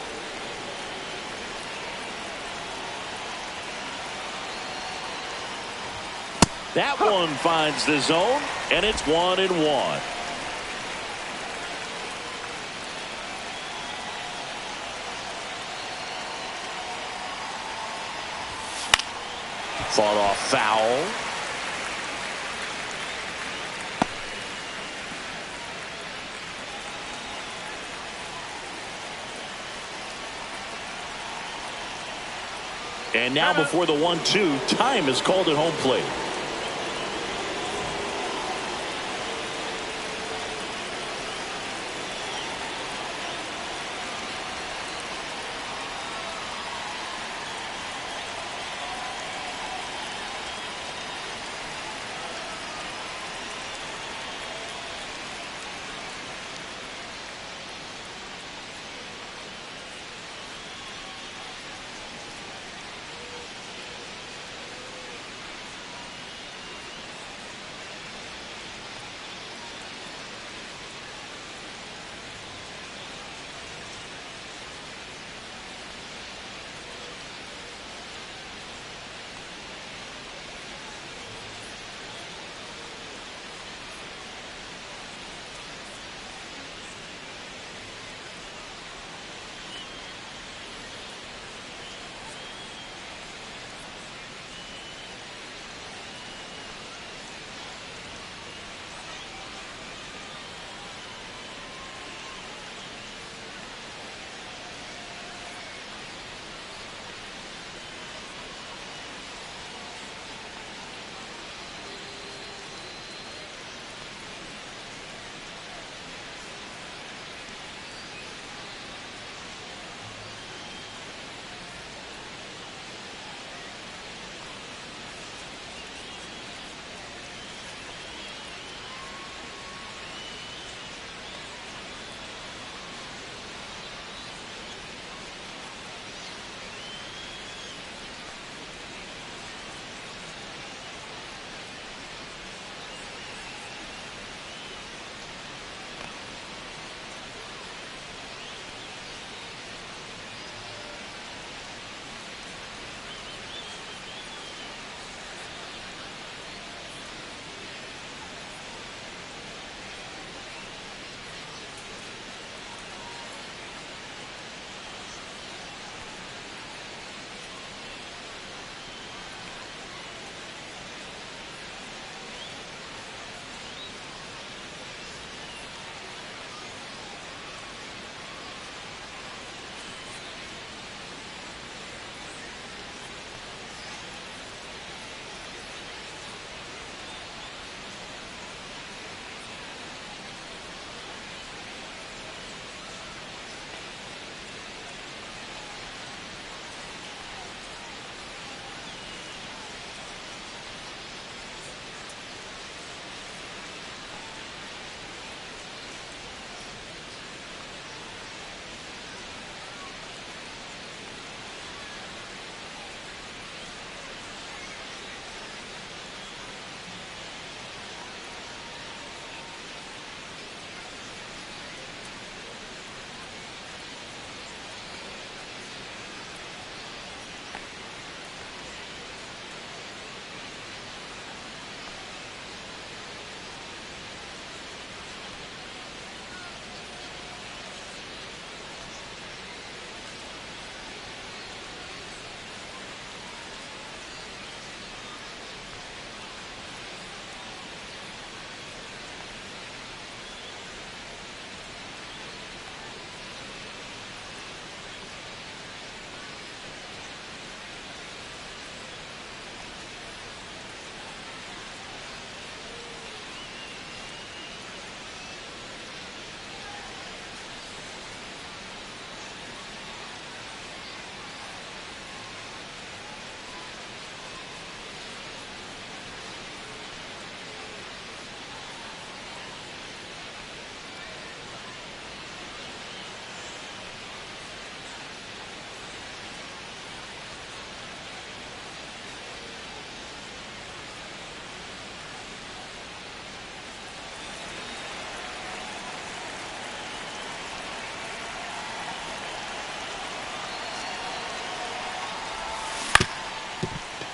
S3: That one finds the zone, and it's 1-1. Fought off foul. And now before the 1-2, time is called at home plate.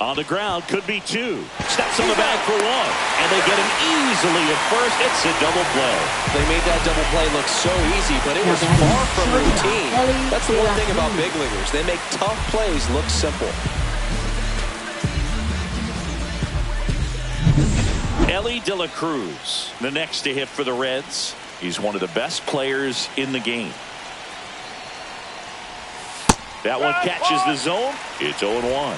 S3: On the ground, could be 2. Steps on the bag for 1. And they get him easily at first. It's a double play.
S4: They made that double play look so easy, but it was far from routine. That's the one thing about big leaguers. They make tough plays look simple.
S3: Ellie De La Cruz, the next to hit for the Reds. He's one of the best players in the game. That one catches the zone. It's 0-1.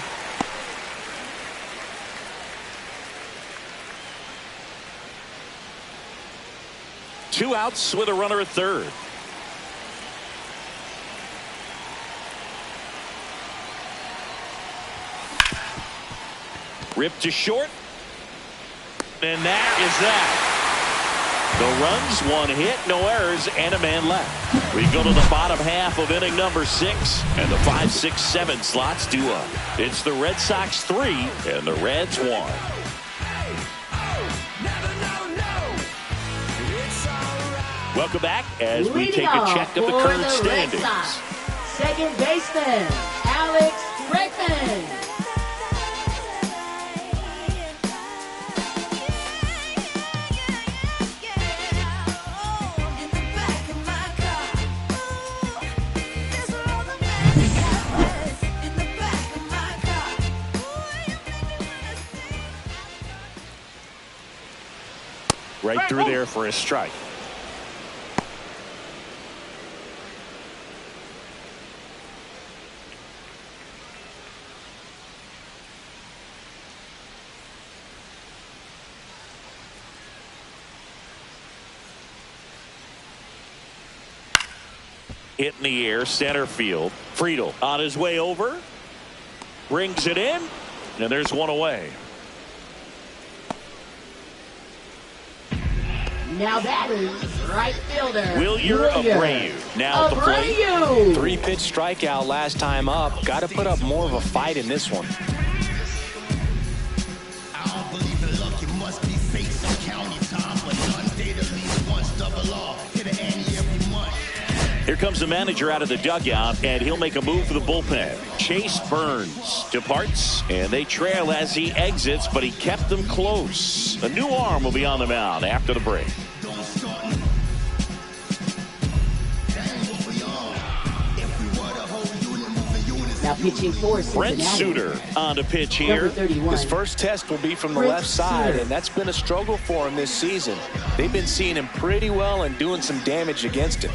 S3: Two outs with a runner at third. Ripped to short. And that is that. The runs, 1 hit, no errors, and a man left. We go to the bottom half of inning number 6, and the 5, 6, 7 slots due up. It's the Red Sox 3 and the Reds 1. Welcome back as we take a check of the current standings.
S5: Second baseman, Alex Bregman.
S3: Right through there for a strike. Hit in the air, center field. Friedel on his way over. Brings it in. And there's one away.
S5: Now that is right fielder
S3: Wilyer Abreu. Now at the plate.
S4: 3-pitch strikeout last time up. Got to put up more of a fight in this one.
S3: Here comes the manager out of the dugout, and he'll make a move for the bullpen. Chase Burns departs, and they trail as he exits, but he kept them close. A new arm will be on the mound after the break.
S5: Now pitching for Cincinnati.
S3: Brent Suter on to pitch here.
S4: His first test will be from the left side, and that's been a struggle for him this season. They've been seeing him pretty well and doing some damage against him.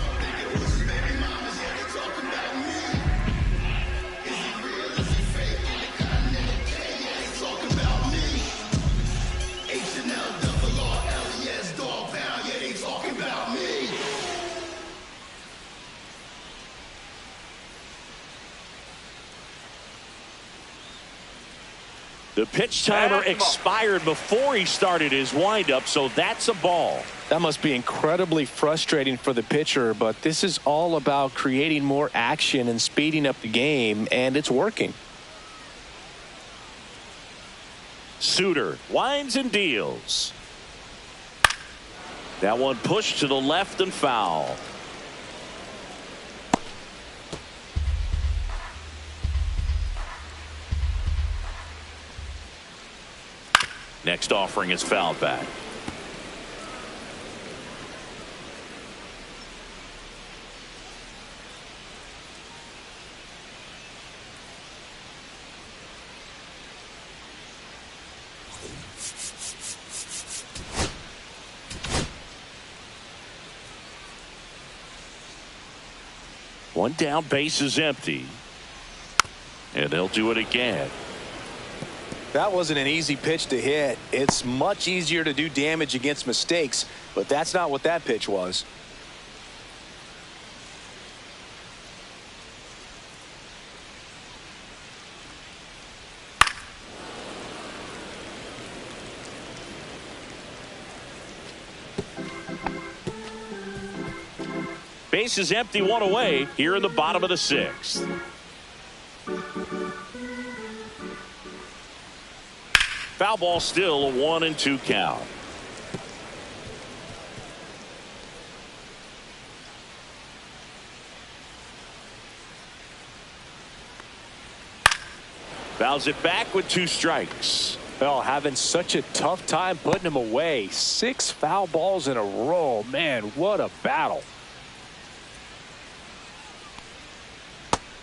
S3: The pitch timer expired before he started his windup, so that's a ball.
S4: That must be incredibly frustrating for the pitcher, but this is all about creating more action and speeding up the game, and it's working.
S3: Suter winds and deals. That one pushed to the left and foul. Next offering is fouled back. One down, base is empty. And they'll do it again.
S4: That wasn't an easy pitch to hit. It's much easier to do damage against mistakes, but that's not what that pitch was.
S3: Base is empty, one away here in the bottom of the 6th. Foul ball, still a 1-2 count. Fouls it back with 2 strikes.
S4: Well, having such a tough time putting him away. 6 foul balls in a row. Man, what a battle.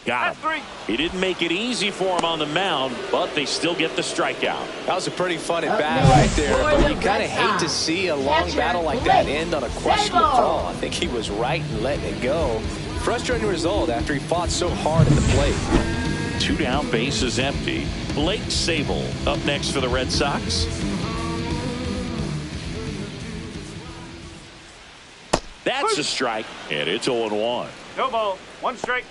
S3: Got him. He didn't make it easy for him on the mound, but they still get the strikeout.
S4: That was a pretty fun at bat right there, but you kind of hate to see a long battle like that end on a questionable call. I think he was right in letting it go. Frustrating result after he fought so hard at the plate.
S3: 2 down, bases empty. Blake Sabol up next for the Red Sox. That's a strike, and it's 0-1.
S6: No ball. 1 strike.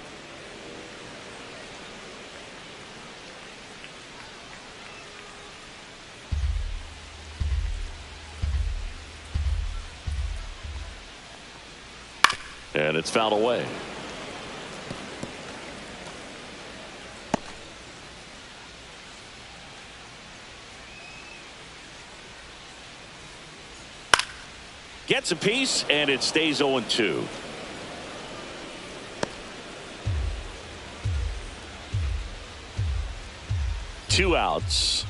S3: And it's fouled away. Gets a piece, and it stays 0-2. Two outs.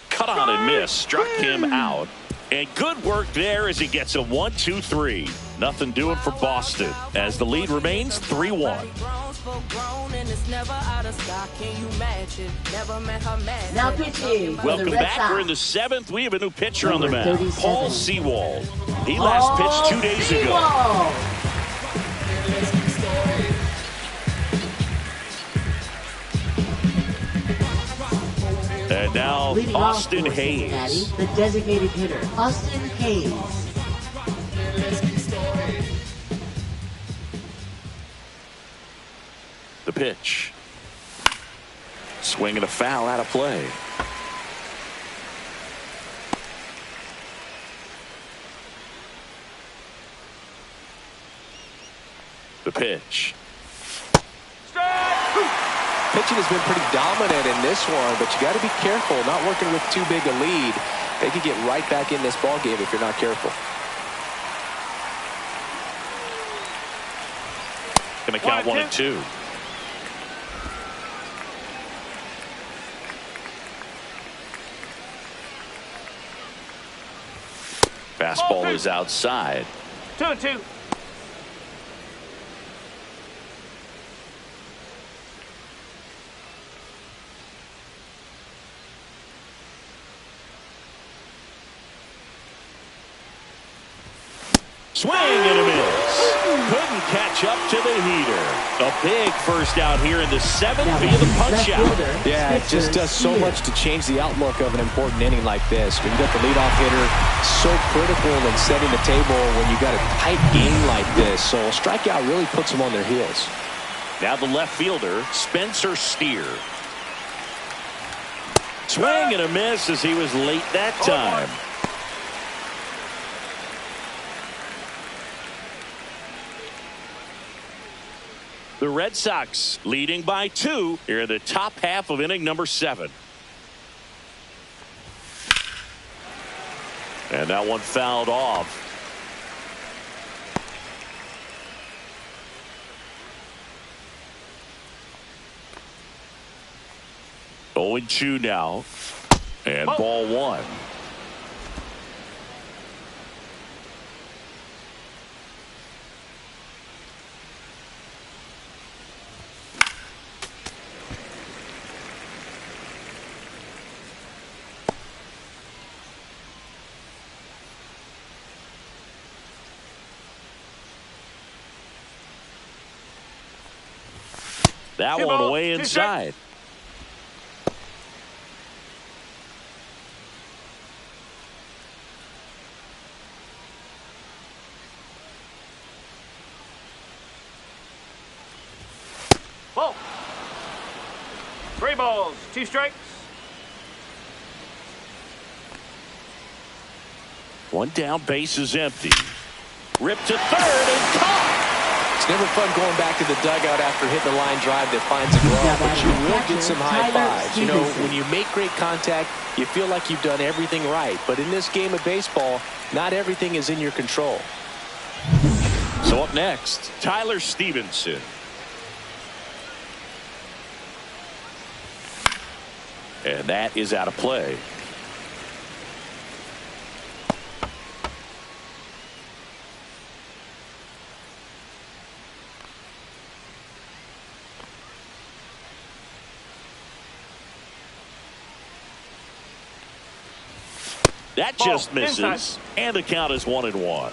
S3: Cut on and miss. Struck him out. And good work there as he gets a 1-2-3. Nothing doing for Boston as the lead remains 3-1.
S5: Now pitching.
S3: Welcome back. We're in the 7th. We have a new pitcher on the mound. Paul Sewald. He last pitched 2 days ago. And now Austin Hayes.
S5: The designated hitter, Austin Hayes.
S3: The pitch. Swing and a foul out of play. The pitch.
S4: Pitching has been pretty dominant in this one, but you got to be careful, not working with too big a lead. They could get right back in this ball game if you're not careful.
S3: Going to count 1-2. Fastball is outside.
S6: 2-2.
S3: Swing and a miss. Couldn't catch up to the heater. A big first out here in the 7th via the punch out.
S4: Yeah, it just does so much to change the outlook of an important inning like this. When you got the leadoff hitter, so critical in setting the table when you got a tight game like this. So a strikeout really puts them on their heels.
S3: Now the left fielder, Spencer Steer. Swing and a miss as he was late that time. The Red Sox leading by 2 here in the top half of inning number 7. And that one fouled off. Oh, 0-2 now. And ball 1. That one way inside.
S6: Ball. 3 balls, 2 strikes.
S3: 1 down, base is empty. Ripped to third and caught.
S4: It's never fun going back to the dugout after hitting the line drive that finds a glove, but you will get some high fives. You know, when you make great contact, you feel like you've done everything right. But in this game of baseball, not everything is in your control.
S3: So up next, Tyler Stevenson. And that is out of play. That just misses.
S6: Inside.
S3: And the count is 1-1.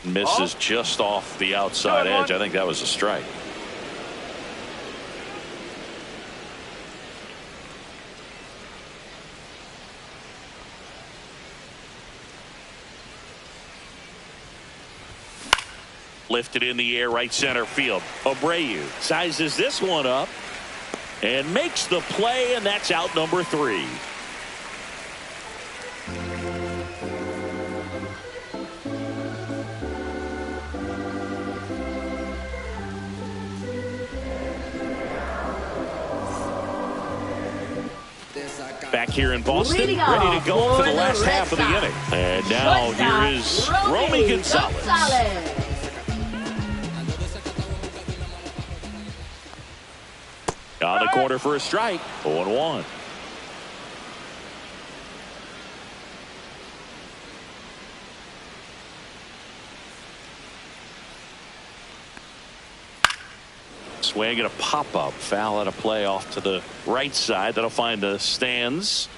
S3: Misses just off the outside edge. I think that was a strike. Lifted in the air, right center field. Abreu sizes this one up and makes the play, and that's out number 3. Back here in Boston, ready to go for the last half of the inning. And now here is Romy Gonzalez. On the corner for a strike. 0-1. Swing and a pop-up. Foul out of play off to the right side. That'll find the stands.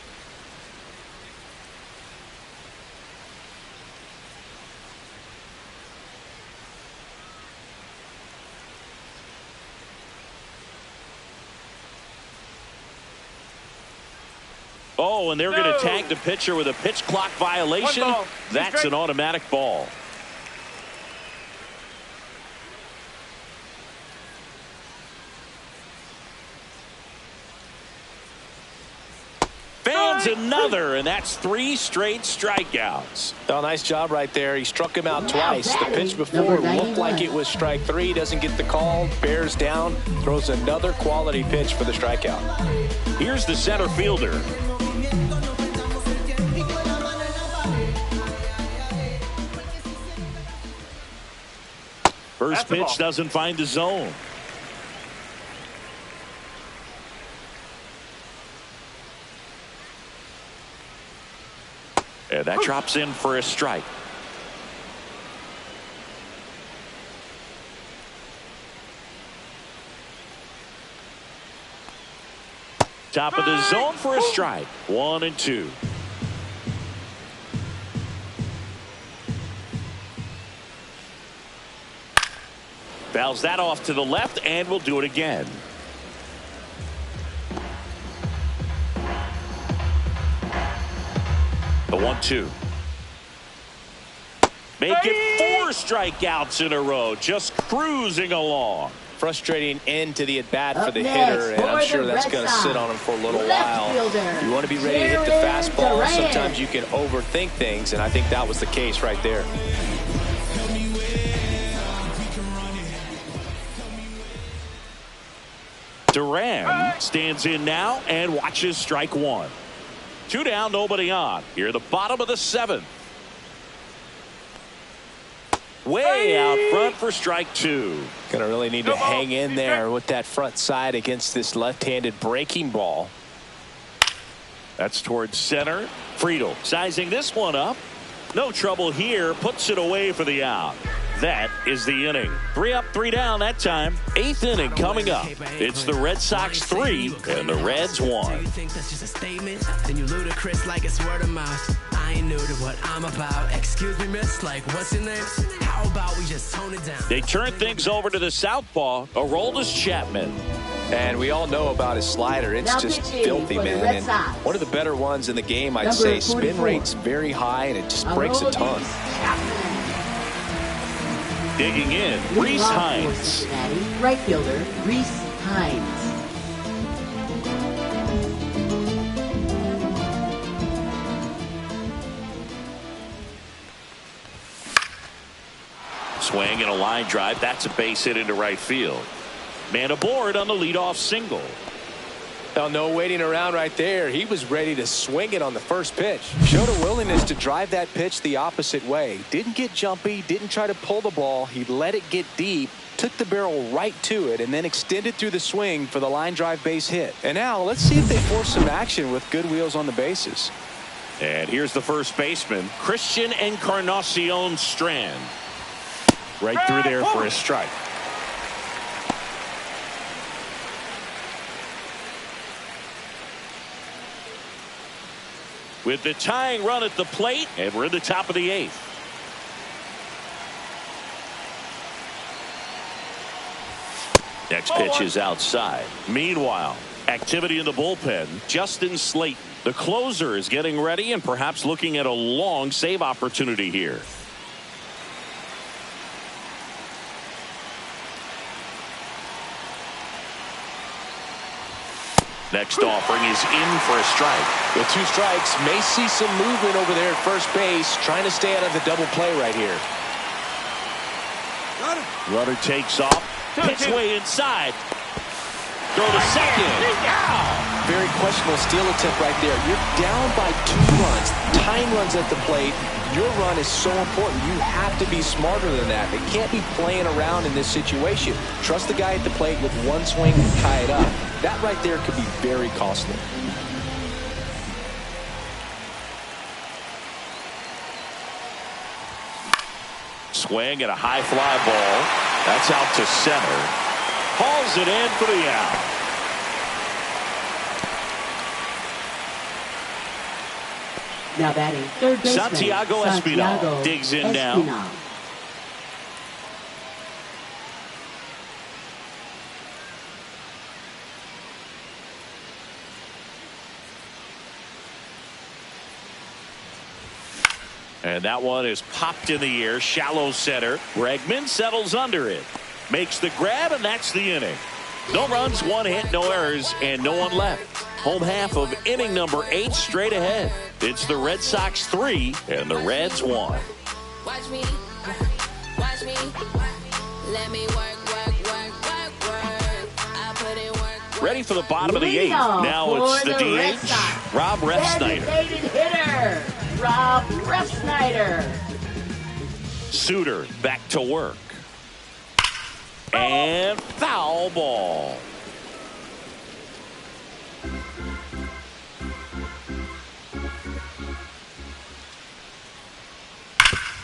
S3: Oh, and they're going to tag the pitcher with a pitch clock violation. That's an automatic ball. Fans another, and that's 3 straight strikeouts.
S4: Oh, nice job right there. He struck him out twice. The pitch before looked like it was strike 3. Doesn't get the call. Bears down. Throws another quality pitch for the strikeout.
S3: Here's the center fielder. First pitch doesn't find the zone. And that drops in for a strike. Top of the zone for a strike. 1-2. Fouls that off to the left, and we'll do it again. The 1-2. Make it 4 strikeouts in a row. Just cruising along.
S4: Frustrating end to the at-bat for the hitter, and I'm sure that's going to sit on him for a little while. You want to be ready to hit the fastball. Sometimes you can overthink things, and I think that was the case right there.
S3: Duran stands in now and watches strike 1. 2 down, nobody on. Here, the bottom of the 7th. Way out front for strike 2.
S4: Going to really need to hang in there with that front side against this left-handed breaking ball.
S3: That's towards center. Friedel sizing this one up. No trouble here. Puts it away for the out. That is the inning. 3 up, 3 down that time. 8th inning coming up. It's the Red Sox 3 and the Reds 1.
S8: You think that's just a statement? Then you ludicrous like it's word of mouth. I ain't new to what I'm about. Excuse me, miss, like what's your name? How about we just tone it down?
S3: They turn things over to the southpaw, Aroldis Chapman.
S4: And we all know about his slider. It's just filthy, man. And one of the better ones in the game, I'd say. Spin rate's very high, and it just breaks a ton.
S3: Digging in, Reese Hines.
S5: Right fielder, Reese Hines.
S3: Swing and a line drive. That's a base hit into right field. Man aboard on the leadoff single.
S4: Well, no waiting around right there. He was ready to swing it on the first pitch. Showed a willingness to drive that pitch the opposite way. Didn't get jumpy, didn't try to pull the ball. He let it get deep, took the barrel right to it, and then extended through the swing for the line drive base hit. And now let's see if they force some action with good wheels on the bases.
S3: And here's the first baseman, Christian Encarnacion Strand. Right through there for a strike. With the tying run at the plate, and we're in the top of the 8th. Next pitch is outside. Meanwhile, activity in the bullpen. Justin Slayton, the closer, is getting ready and perhaps looking at a long save opportunity here. Next offering is in for a strike.
S4: With 2 strikes, may see some movement over there at first base, trying to stay out of the double play right here.
S3: Runner takes off. Pitch way inside. Throw to second.
S4: Very questionable steal attempt right there. You're down by 2 runs, tying runs at the plate. Your run is so important. You have to be smarter than that. It can't be playing around in this situation. Trust the guy at the plate with 1 swing and tie it up. That right there could be very costly.
S3: Swing at a high fly ball. That's out to center. Hauls it in for the out.
S5: Now batting third baseman
S3: Santiago Espinal digs in now. And that one is popped in the air, shallow center. Bregman settles under it. Makes the grab, and that's the inning. No runs, 1 hit, no errors, and no one left. Home half of inning number 8 straight ahead. It's the Red Sox 3 and the Reds 1.
S9: Watch me, let me work. I put in work.
S3: Ready for the bottom of the 8th. Now it's the DH, Rob Refsnyder.
S5: Designated hitter, Rob Refsnyder.
S3: Suter back to work. And foul ball.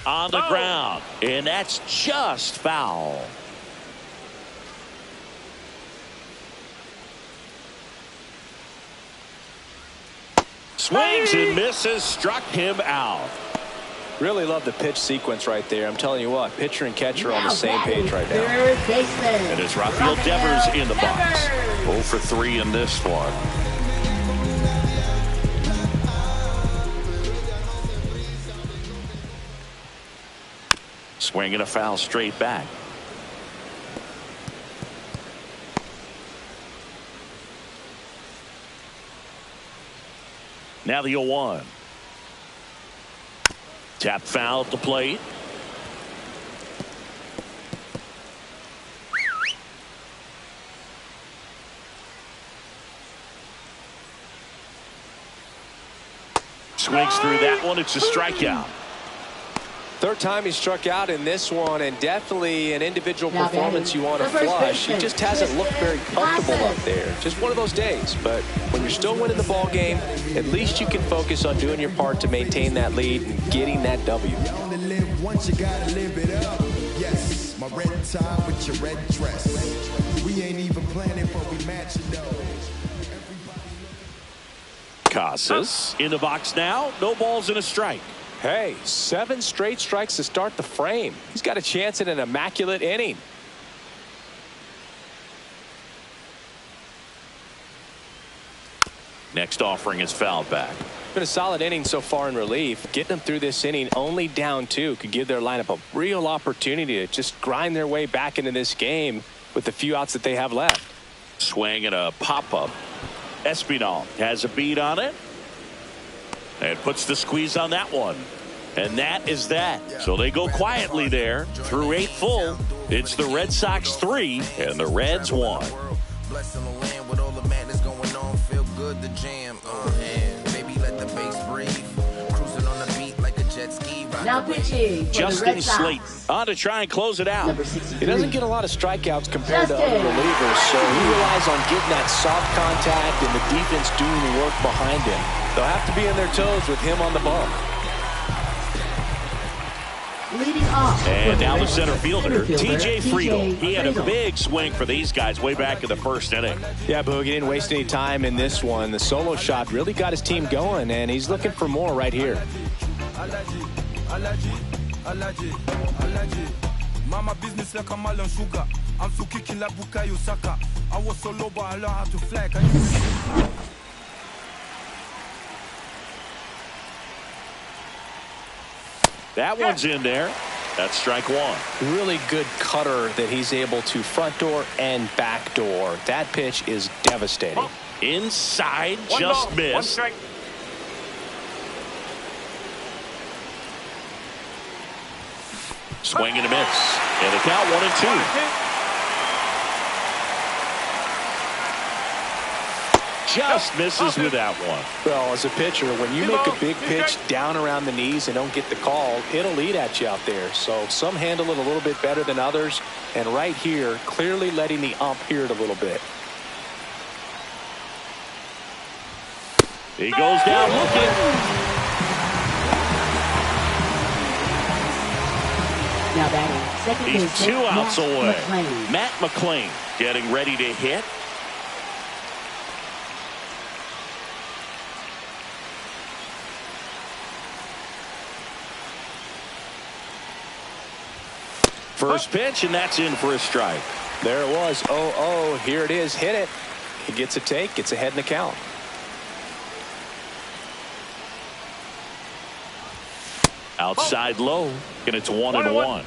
S3: On the ground, and that's just foul. Swings and misses, struck him out.
S4: Really love the pitch sequence right there. I'm telling you what, pitcher and catcher are on the same page right now.
S5: Third baseman.
S3: And it's Rafael Devers in the box. 0 for 3 in this one. Swinging a foul straight back. Now the 0-1. Tap foul at the plate. Swings through that one. It's a strikeout.
S4: Third time he struck out in this one, and definitely an individual performance you want to flush. He just hasn't looked very comfortable up there. Just one of those days. But when you're still winning the ball game, at least you can focus on doing your part to maintain that lead and getting that W.
S7: You only live once, you gotta live it up. Yes, my red tie with your red dress. We ain't even planning, but we matching those.
S3: Casas in the box now. No balls and a strike.
S4: Hey, 7 straight strikes to start the frame. He's got a chance at an immaculate inning.
S3: Next offering is fouled back.
S4: Been a solid inning so far in relief. Getting them through this inning only down 2 could give their lineup a real opportunity to just grind their way back into this game with the few outs that they have left.
S3: Swing and a pop-up. Espinal has a beat on it. And puts the squeeze on that one. And that is that. So they go quietly there through 8 full. It's the Red Sox 3 and the Reds 1.
S2: jam, and baby let the bass breathe. Cruising on the beat like a jet ski.
S5: Now pitching for
S3: Justin
S5: the Red
S3: Slate
S5: Sox.
S3: on to try and close it out.
S5: Number 63.
S4: He doesn't get a lot of strikeouts compared to other
S5: Justin.
S4: relievers, so he relies on getting that soft contact and the defense doing the work behind him. They'll have to be on their toes with him on the bump.
S5: Leading off
S3: And
S5: for
S3: now the
S5: Red
S3: center
S5: Sox
S3: fielder, TJ Friedel. He had a
S5: Friedel.
S3: big swing for these guys way back in the first inning.
S4: Yeah, Boog, he didn't waste any time in this one. The solo shot really got his team going, and he's looking for more right here.
S10: Mama business like a melon sugar. I'm still kicking like Bukayo Saka. I was so low, but I learned how to fly.
S3: That one's in there. That's strike one.
S4: Really good cutter that he's able to front door and back door. That pitch is devastating.
S3: Inside,
S6: One
S3: just
S6: ball,
S3: missed.
S6: one strike.
S3: Swing and a miss. And the count 1-2. Just misses with that one.
S4: Well, as a pitcher, when you make a big pitch down around the knees and don't get the call, it'll eat at you out there. So some handle it a little bit better than others. And right here, clearly letting the ump hear it a little bit.
S3: He goes down looking.
S5: Now batting second
S3: He's
S5: baseman,
S3: 2 outs
S5: Matt
S3: away.
S5: McClain.
S3: Matt McClain getting ready to hit. First pitch, and that's in for a strike.
S4: There it was. 0-0. Here it is. Hit it. He gets a take. Gets ahead in the count.
S3: Outside low, and it's 1-1.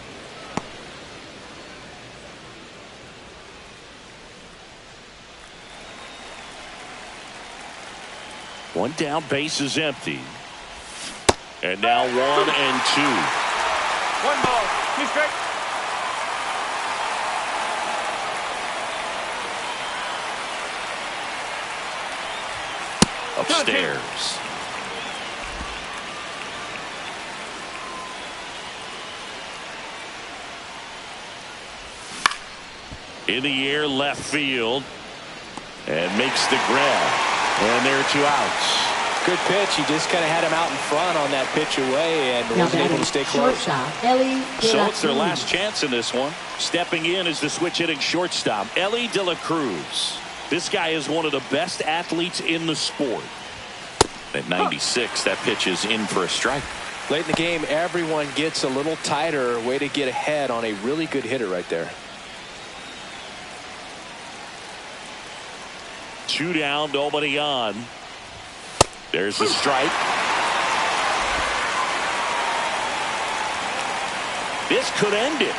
S3: One down, base is empty. And now 1-2.
S6: 1 ball, 2 strike.
S3: Upstairs. In the air, left field, and makes the grab. And there are 2 outs.
S4: Good pitch. He just kind of had him out in front on that pitch away and
S5: Now
S4: wasn't able
S5: batting
S4: to stay close.
S5: shortstop, Ellie De
S3: So
S5: La
S3: it's their
S5: Cruz.
S3: last chance in this one. Stepping in is the switch hitting shortstop, Ellie De La Cruz. This guy is one of the best athletes in the sport. At 96, that pitch is in for a strike.
S4: Late in the game, everyone gets a little tighter. Way to get ahead on a really good hitter right there.
S3: 2 down, nobody on. There's the strike. This could end it.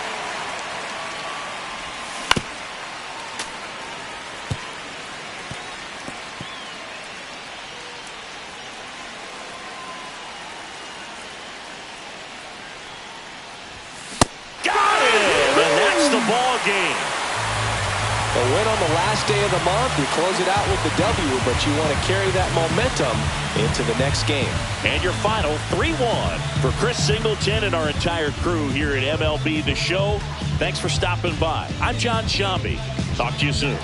S3: Got it! And that's the ball game.
S4: A win on the last day of the month. You close it out with the W, but you want to carry that momentum into the next game.
S3: And your final 3-1 for Chris Singleton and our entire crew here at MLB The Show. Thanks for stopping by. I'm John Shambi. Talk to you soon.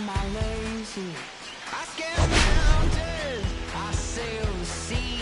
S8: My laces, I scale mountains, I sail the sea.